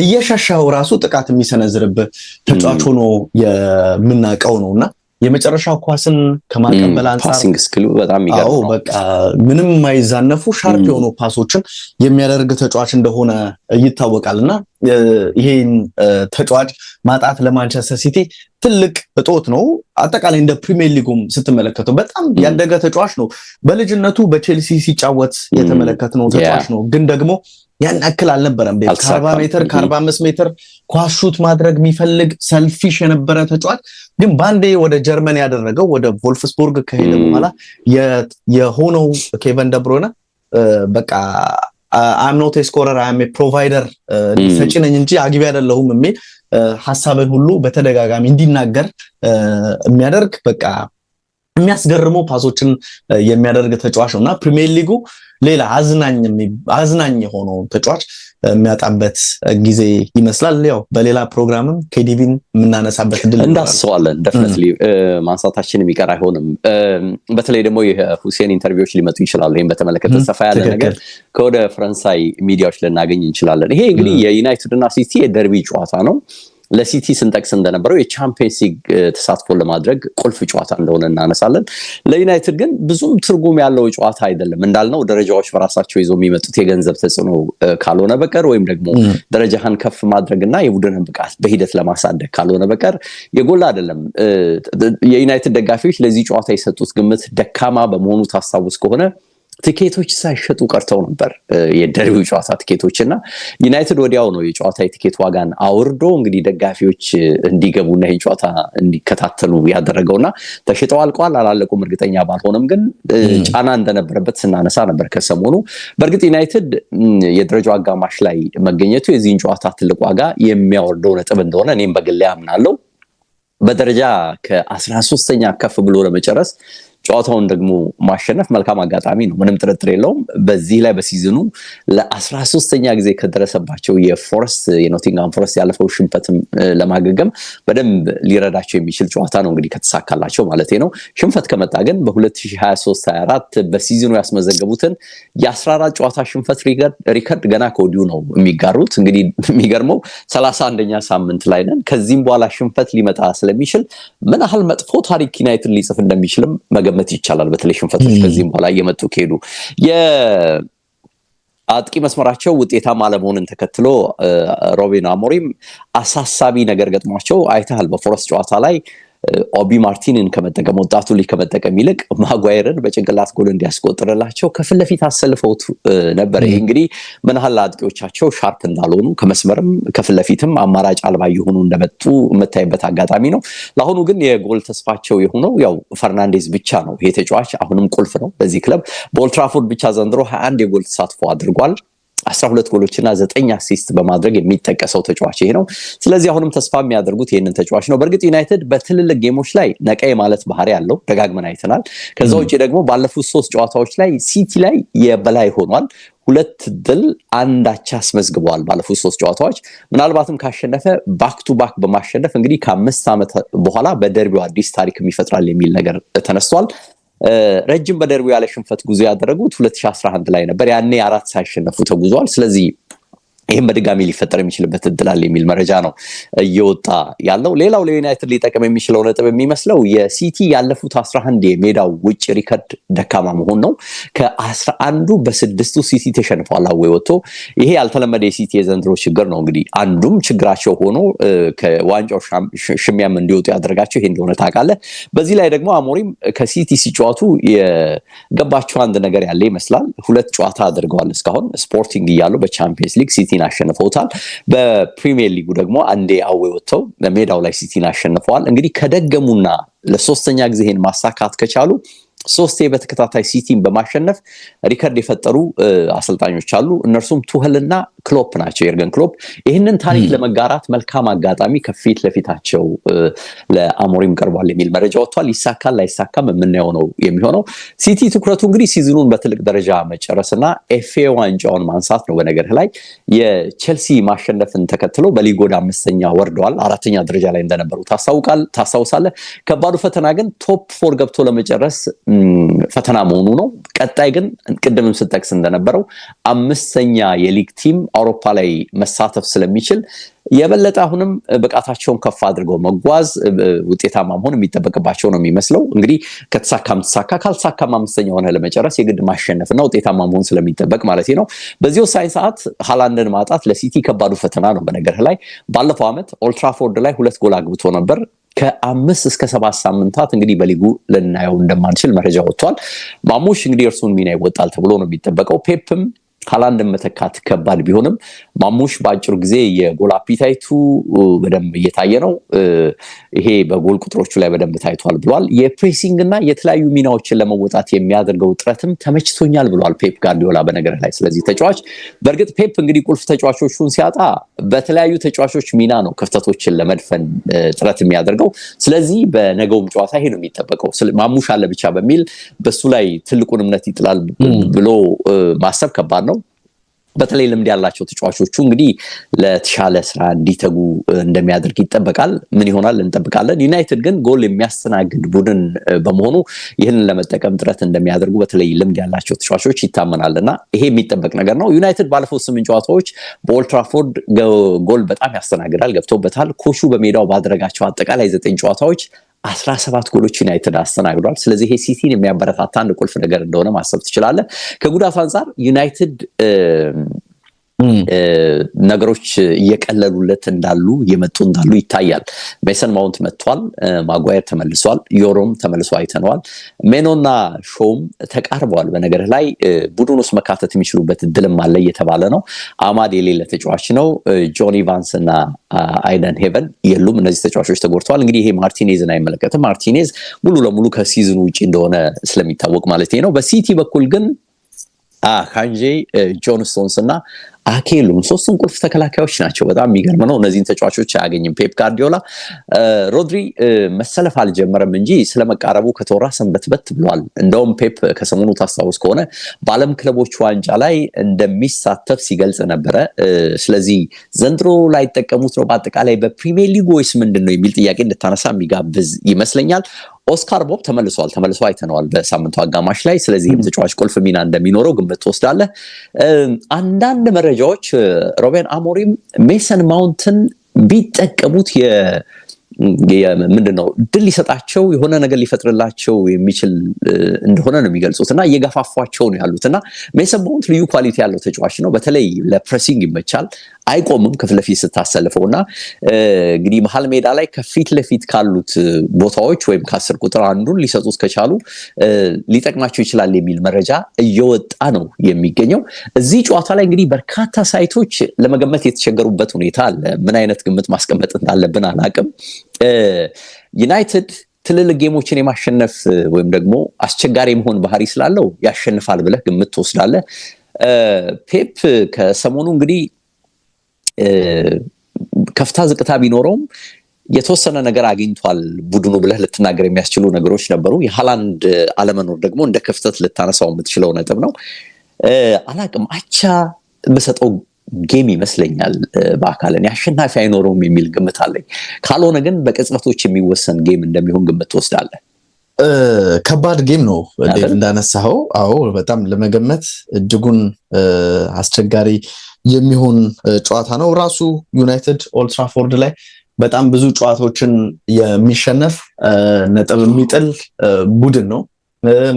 እየሸሻው ራሱ ጥቃት የሚሰነዝርብህ ተጫዋች ሆኖ የምናውቀው ነውና የመጨረሻው ኳስን ከማቀበል አንፃር ፓሲንግ ስኪሉ በጣም ይገርም ነው። በቃ ምንም የማይዛነፉ ሻርፕ የሆኑ ፓሶችን የሚያደርግ ተጫዋች እንደሆነ ይታወቃልና ይሄን ተጫዋች ማጣት ለማንቸስተር ሲቲ ትልቅ እጦት ነው። አጠቃላይ እንደ ፕሪሚየር ሊጉም ስትመለከተው በጣም ያደገ ተጫዋች ነው። በልጅነቱ በቼልሲ ሲጫወት የተመለከትነው ተጫዋች ነው። ግን ደግሞ ያን አክል አልነበረም። ከ40 ሜትር ከ45 ሜትር ኳስ ሹት ማድረግ የሚፈልግ ሰልፊሽ የነበረ ተጫዋች ግን ባንዴ ወደ ጀርመን ያደረገው ወደ ቮልፍስቡርግ ከሄደ በኋላ የሆነው ኬቨን ደብሮነ በቃ I'm not a scorer, I am a provider ሰጪ ነኝ እንጂ አግቢ አይደለሁም የሚል ሐሳብን ሁሉ በተደጋጋሚ እንዲናገር የሚያደርግ በቃ የሚያስገርሙ ፓሶችን የሚያደርግ ተጫዋች ነውና ፕሪሚየር ሊጉ ሌላ አዝናኝ የሆነው ተጫዋች የሚያጣበት ጊዜ ይመስላል። ያው በሌላ ፕሮግራምም ኬዲቪን የምናነሳበት እድል እንዳስሰዋለን። ዴፊኒትሊ ማንሳታችን የሚቀር አይሆንም። በተለይ ደግሞ የሁሴን ኢንተርቪዎች ሊመጡ ይችላሉ። ይሄን በተመለከተ ሰፋ ያለ ነገር ከወደ ፈረንሳይ ሚዲያዎች ልናገኝ እንችላለን። ይሄ እንግዲህ የዩናይትድ እና ሲቲ የደርቢ ጨዋታ ነው። ለሲቲ ስንጠቅስ እንደነበረው የቻምፒየንስ ሊግ ተሳትፎ ለማድረግ ቁልፍ ጨዋታ እንደሆነ እናነሳለን። ለዩናይትድ ግን ብዙም ትርጉም ያለው ጨዋታ አይደለም። እንዳልነው ደረጃዎች በራሳቸው ይዘው የሚመጡት የገንዘብ ተጽዕኖ ካልሆነ በቀር ወይም ደግሞ ደረጃህን ከፍ ማድረግና የቡድንን ብቃት በሂደት ለማሳደግ ካልሆነ በቀር የጎላ አይደለም። የዩናይትድ ደጋፊዎች ለዚህ ጨዋታ የሰጡት ግምት ደካማ በመሆኑ ታስታውስ ከሆነ ቲኬቶች ሳይሸጡ ቀርተው ነበር። የደርቢው ጨዋታ ቲኬቶችና ዩናይትድ ወዲያው ነው የጨዋታ የቲኬት ዋጋን አውርዶ እንግዲህ ደጋፊዎች እንዲገቡና ይህን ጨዋታ እንዲከታተሉ ያደረገውና ተሽጠው አልቀዋል። አላለቁም እርግጠኛ ባልሆነም ግን ጫና እንደነበረበት ስናነሳ ነበር ከሰሞኑ። በእርግጥ ዩናይትድ የደረጃው አጋማሽ ላይ መገኘቱ የዚህን ጨዋታ ትልቅ ዋጋ የሚያወርደው ነጥብ እንደሆነ እኔም በግሌ አምናለሁ። በደረጃ ከ13ኛ ከፍ ብሎ ለመጨረስ ጨዋታውን ደግሞ ማሸነፍ መልካም አጋጣሚ ነው፣ ምንም ጥርጥር የለውም። በዚህ ላይ በሲዝኑ ለ13ኛ ጊዜ ከደረሰባቸው የኖቲንግሃም ፎረስት ያለፈው ሽንፈትም ለማገገም በደንብ ሊረዳቸው የሚችል ጨዋታ ነው እንግዲህ ከተሳካላቸው ማለት ነው። ሽንፈት ከመጣ ግን በ2023-24 በሲዝኑ ያስመዘገቡትን የ14 ጨዋታ ሽንፈት ሪከርድ ገና ከወዲሁ ነው የሚጋሩት። እንግዲህ የሚገርመው 31ኛ ሳምንት ላይ ነን። ከዚህም በኋላ ሽንፈት ሊመጣ ስለሚችል ምን ያህል መጥፎ ታሪክ ዩናይትድ ሊጽፍ እንደሚችልም መገመት ይቻላል። በተለይ ሽንፈቶች ከዚህም በኋላ እየመጡ ከሄዱ የአጥቂ መስመራቸው ውጤታማ አለመሆንን ተከትሎ ሮቤን አሞሪም አሳሳቢ ነገር ገጥሟቸው አይተሃል። በፎረስት ጨዋታ ላይ ኦቢ ማርቲንን ከመጠቀም ወጣቱ ልጅ ከመጠቀም ይልቅ ማጓየርን በጭንቅላት ጎል እንዲያስቆጥርላቸው ከፊት ለፊት አሰልፈውት ነበር። ይሄ እንግዲህ ምን ያህል አጥቂዎቻቸው ሻርፕ እንዳልሆኑ ከመስመርም ከፊት ለፊትም አማራጭ አልባ የሆኑ እንደመጡ የምታይበት አጋጣሚ ነው። ለአሁኑ ግን የጎል ተስፋቸው የሆነው ያው ፈርናንዴዝ ብቻ ነው። ይሄ ተጫዋች አሁንም ቁልፍ ነው በዚህ ክለብ። በኦልድ ትራፎርድ ብቻ ዘንድሮ 21 የጎል ተሳትፎ አድርጓል። 12 ጎሎችና 9 አሲስት በማድረግ የሚጠቀሰው ተጫዋች ይሄ ነው። ስለዚህ አሁንም ተስፋ የሚያደርጉት ይሄንን ተጫዋች ነው። በእርግጥ ዩናይትድ በትልልቅ ጌሞች ላይ ነቃይ ማለት ባህሪ ያለው ደጋግመን አይተናል። ከዛ ውጪ ደግሞ ባለፉት 3 ጨዋታዎች ላይ ሲቲ ላይ የበላይ ሆኗል። 2 ድል 1 አቻ አስመዝግበዋል ባለፉት 3 ጨዋታዎች። ምናልባትም ካሸነፈ ባክ ቱ ባክ በማሸነፍ እንግዲህ ከ5 ዓመት በኋላ በደርቢው አዲስ ታሪክ ይፈጥራል የሚል ነገር ተነስቷል። ረጅም በደርቢው ያለ ሽንፈት ጉዞ ያደረጉት 2011 ላይ ነበር። ያኔ 4 ሳይሸነፉ ተጉዟል። ስለዚህ ይህም በድጋሚ ሊፈጠር የሚችልበት እድል አለ የሚል መረጃ ነው እየወጣ ያለው። ሌላው ለዩናይትድ ሊጠቅም የሚችለው ነጥብ የሚመስለው የሲቲ ያለፉት 11 የሜዳው ውጭ ሪከርድ ደካማ መሆን ነው። ከ11ዱ በስድስቱ ሲቲ ተሸንፏል አዌ ወጥቶ። ይሄ ያልተለመደ የሲቲ የዘንድሮ ችግር ነው። እንግዲህ አንዱም ችግራቸው ሆኖ ከዋንጫው ሽሚያም እንዲወጡ ያደረጋቸው ይሄ እንደሆነ ታውቃለህ። በዚህ ላይ ደግሞ አሞሪም ከሲቲ ሲጫወቱ የገባቸው አንድ ነገር ያለ ይመስላል። 2 ጨዋታ አድርገዋል እስካሁን ስፖርቲንግ እያሉ በቻምፒየንስ ሊግ ሲቲን አሸንፈውታል። በፕሪሚየር ሊጉ ደግሞ አንዴ አዌ ወጥተው በሜዳው ላይ ሲቲን አሸንፈዋል። እንግዲህ ከደገሙና ለሶስተኛ ጊዜ ይሄን ማሳካት ከቻሉ 3 በተከታታይ ሲቲን በማሸነፍ ሪከርድ የፈጠሩ አሰልጣኞች አሉ። እነርሱም ቱኸልና ክሎፕ ናቸው፣ የርገን ክሎፕ። ይህንን ታሪክ ለመጋራት መልካም አጋጣሚ ከፊት ለፊታቸው ለአሞሪም ቀርቧል የሚል መረጃ ወጥቷል። ይሳካል ላይሳካም የምናየው ነው የሚሆነው። ሲቲ ትኩረቱ እንግዲህ ሲዝኑን በትልቅ ደረጃ መጨረስና ኤፍኤ ዋንጫውን ማንሳት ነው። በነገርህ ላይ የቼልሲ ማሸነፍን ተከትሎ በሊግ ወደ 5ኛ ወርደዋል። 4ኛ ደረጃ ላይ እንደነበሩ ታስታውሳለህ። ከባዱ ፈተና ግን ቶፕ 4 ገብቶ ለመጨረስ ፈተና መሆኑ ነው። ቀጣይ ግን ቅድምም ስጠቅስ እንደነበረው 5ኛ የሊግ ቲም አውሮፓ ላይ መሳተፍ ስለሚችል የበለጠ አሁንም ብቃታቸውን ከፍ አድርገው መጓዝ ውጤታማ መሆን የሚጠበቅባቸው ነው የሚመስለው። እንግዲህ ከተሳካም ተሳካ፣ ካልተሳካም 5ኛ ሆነ ለመጨረስ የግድ ማሸነፍና ውጤታማ መሆን ስለሚጠበቅ ማለት ነው። በዚህ ወሳኝ ሰዓት ሃላንድን ማጣት ለሲቲ ከባዱ ፈተና ነው። በነገርህ ላይ ባለፈው ዓመት ኦልድ ትራፎርድ ላይ 2 ጎል አግብቶ ነበር። ከ5 እስከ 7 ሳምንታት እንግዲህ በሊጉ ልናየው እንደማንችል መረጃ ወጥቷል። ማሙሽ እንግዲህ እርሱን ሚና ይወጣል ተብሎ ነው የሚጠበቀው። ፔፕም ሃላንድን መተካት ከባድ ቢሆንም ማሙሽ በአጭሩ ጊዜ የጎል አፒታይቱ በደንብ እየታየ ነው። ይሄ በጎል ቁጥሮቹ ላይ በደንብ ታይቷል ብሏል። የፕሬሲንግ እና የተለያዩ ሚናዎችን ለመወጣት የሚያደርገው ጥረትም ተመችቶኛል ብሏል ፔፕ ጋርዲዮላ በነገር ላይ። ስለዚህ ተጫዋች በእርግጥ ፔፕ እንግዲህ ቁልፍ ተጫዋቾቹን ሲያጣ በተለያዩ ተጫዋቾች ሚና ነው ክፍተቶችን ለመድፈን ጥረት የሚያደርገው። ስለዚህ በነገውም ጨዋታ ይሄ ነው የሚጠበቀው። ማሙሽ አለ ብቻ በሚል በሱ ላይ ትልቁን እምነት ይጥላል ብሎ ማሰብ ከባድ ነው። በተለይ ልምድ ያላቸው ተጫዋቾቹ እንግዲህ ለተሻለ ስራ እንዲተጉ እንደሚያደርግ ይጠበቃል። ምን ይሆናል እንጠብቃለን። ዩናይትድ ግን ጎል የሚያስተናግድ ቡድን በመሆኑ ይህንን ለመጠቀም ጥረት እንደሚያደርጉ በተለይ ልምድ ያላቸው ተጫዋቾች ይታመናልና ይሄ የሚጠበቅ ነገር ነው። ዩናይትድ ባለፈው 8 ጨዋታዎች በኦልድ ትራፎርድ ጎል በጣም ያስተናግዳል፣ ገብቶበታል። ኮሹ በሜዳው ባደረጋቸው አጠቃላይ 9 ጨዋታዎች 17 ጎሎች ዩናይትድ አስተናግዷል። ስለዚህ ይሄ ሲቲን የሚያበረታታ አንድ ቁልፍ ነገር እንደሆነ ማሰብ ትችላለህ። ከጉዳት አንጻር ዩናይትድ ነገሮች እየቀለሉለት እንዳሉ እየመጡ እንዳሉ ይታያል። ሜሰን ማውንት መጥቷል፣ ማጓየር ተመልሷል፣ ዮሮም ተመልሶ አይተነዋል። ሜኖና ሾም ተቃርበዋል። በነገር ላይ ቡድን ውስጥ መካተት የሚችሉበት እድልም አለ እየተባለ ነው። አማድ የሌለ ተጫዋች ነው። ጆን ኢቫንስ እና አይደን ሄቨን የሉም። እነዚህ ተጫዋቾች ተጎድተዋል። እንግዲህ ይሄ ማርቲኔዝን አይመለከትም። ማርቲኔዝ ሙሉ ለሙሉ ከሲዝኑ ውጪ እንደሆነ ስለሚታወቅ ማለት ነው። በሲቲ በኩል ግን ካንጄ፣ ጆን ስቶንስ እና አኬሉም 3ቱም ቁልፍ ተከላካዮች ናቸው። በጣም የሚገርም ነው። እነዚህን ተጫዋቾች አያገኝም ፔፕ ጋርዲዮላ። ሮድሪ መሰለፍ አልጀመረም እንጂ ስለመቃረቡ ከተወራ ሰንበትበት ብሏል። እንደውም ፔፕ ከሰሞኑ ታስታውስ ከሆነ በዓለም ክለቦች ዋንጫ ላይ እንደሚሳተፍ ሲገልጽ ነበረ። ስለዚህ ዘንድሮ ላይ ጠቀሙት ነው በአጠቃላይ በፕሪሚየር ሊግ ወይስ ምንድን ነው የሚል ጥያቄ እንድታነሳ የሚጋብዝ ይመስለኛል። ኦስካር ቦብ ተመልሶ አይተነዋል በሳምንቱ አጋማሽ ላይ። ስለዚህም ተጫዋች ቁልፍ ሚና እንደሚኖረው ግምት ትወስዳለህ። አንዳንድ መረጃዎች ሮቤን አሞሪም ሜሰን ማውንትን ቢጠቀሙት ምንድነው ድል ሊሰጣቸው የሆነ ነገር ሊፈጥርላቸው የሚችል እንደሆነ ነው የሚገልጹት እና እየገፋፏቸው ነው ያሉት እና ሜሰን ማውንት ልዩ ኳሊቲ ያለው ተጫዋች ነው። በተለይ ለፕሬሲንግ ይመቻል፣ አይቆምም ከፊት ለፊት ስታሰልፈው እና እንግዲህ መሀል ሜዳ ላይ ከፊት ለፊት ካሉት ቦታዎች ወይም ከ10 ቁጥር አንዱን ሊሰጡት ከቻሉ ሊጠቅማቸው ይችላል የሚል መረጃ እየወጣ ነው የሚገኘው። እዚህ ጨዋታ ላይ እንግዲህ በርካታ ሳይቶች ለመገመት የተቸገሩበት ሁኔታ አለ። ምን አይነት ግምት ማስቀመጥ እንዳለብን አላቅም። ዩናይትድ ትልልቅ ጌሞችን የማሸነፍ ወይም ደግሞ አስቸጋሪ መሆን ባህሪ ስላለው ያሸንፋል ብለህ ግምት ትወስዳለህ። ፔፕ ከሰሞኑ እንግዲህ ከፍታ ዝቅታ ቢኖረውም የተወሰነ ነገር አግኝቷል ቡድኑ ብለህ ልትናገር የሚያስችሉ ነገሮች ነበሩ። የሃላንድ አለመኖር ደግሞ እንደ ክፍተት ልታነሳው የምትችለው ነጥብ ነው። አላቅም አቻ በሰጠው ጌም ይመስለኛል በአካልን አሸናፊ አይኖረውም የሚል ግምት አለኝ። ካልሆነ ግን በቅጽበቶች የሚወሰን ጌም እንደሚሆን ግምት ትወስዳለህ። ከባድ ጌም ነው ዴቭ እንዳነሳው። አዎ በጣም ለመገመት እጅጉን አስቸጋሪ የሚሆን ጨዋታ ነው። ራሱ ዩናይትድ ኦልድ ትራፎርድ ላይ በጣም ብዙ ጨዋታዎችን የሚሸነፍ ነጥብ የሚጥል ቡድን ነው።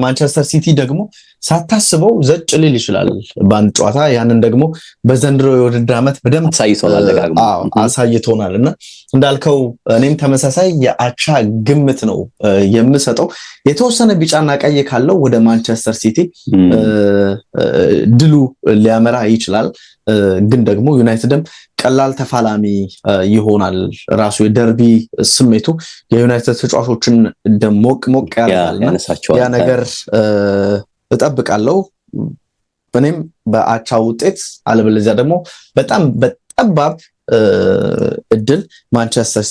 ማንቸስተር ሲቲ ደግሞ ሳታስበው ዘጭ ሊል ይችላል በአንድ ጨዋታ። ያንን ደግሞ በዘንድሮ የውድድር ዓመት በደንብ አሳይቶናል እና እንዳልከው እኔም ተመሳሳይ የአቻ ግምት ነው የምሰጠው። የተወሰነ ቢጫና ቀይ ካለው ወደ ማንቸስተር ሲቲ ድሉ ሊያመራ ይችላል። ግን ደግሞ ዩናይትድም ቀላል ተፋላሚ ይሆናል። ራሱ የደርቢ ስሜቱ የዩናይትድ ተጫዋቾችን ሞቅ ያደርጋልና ያ ነገር እጠብቃለሁ። እኔም በአቻ ውጤት አለበለዚያ ደግሞ በጣም በጠባብ እድል ማንቸስተር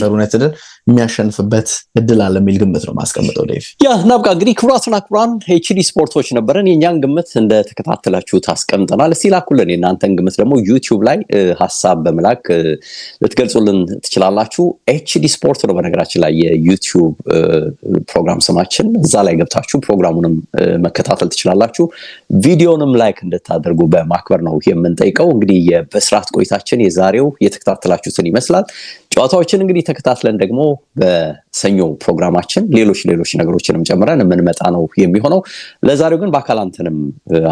ዩናይትድን የሚያሸንፍበት እድል አለ የሚል ግምት ነው ማስቀምጠው። ዴቭ ናብቃ እንግዲህ ክቡራትና ክቡራን ኤችዲ ስፖርቶች ነበረን። የኛን ግምት እንደተከታተላችሁት አስቀምጠናል። እስቲ ላኩልን የናንተን ግምት ደግሞ ዩቲዩብ ላይ ሐሳብ በመላክ ልትገልጹልን ትችላላችሁ። ኤችዲ ስፖርት ነው በነገራችን ላይ የዩቲዩብ ፕሮግራም ስማችን። እዛ ላይ ገብታችሁ ፕሮግራሙንም መከታተል ትችላላችሁ። ቪዲዮንም ላይክ እንድታደርጉ በማክበር ነው የምንጠይቀው። እንግዲህ የበስራት ቆይታችን የዛሬው የተከታተላችሁትን ይመስላል። ጨዋታዎችን እንግዲህ ተከታትለን ደግሞ በሰኞ ፕሮግራማችን ሌሎች ነገሮችንም ጨምረን የምንመጣ ነው የሚሆነው። ለዛሬው ግን በአካል አንተንም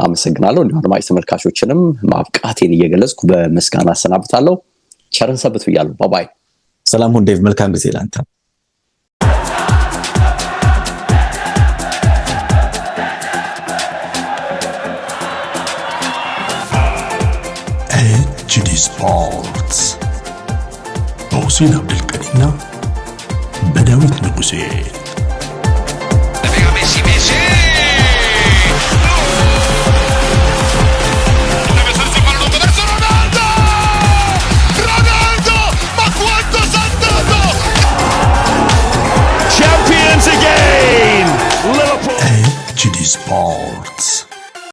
አመሰግናለሁ። እንዲሁም አድማጭ ተመልካቾችንም ማብቃቴን እየገለጽኩ በምስጋና አሰናብታለሁ። ቸርን ሰብቱ እያለሁ ባባይ። ሰላም ሁን ዴቭ፣ መልካም ጊዜ ላንተ። ኤችዲ ስፖርትስ በሁሴን አብዱልቀኒና በዳዊት ንጉሴ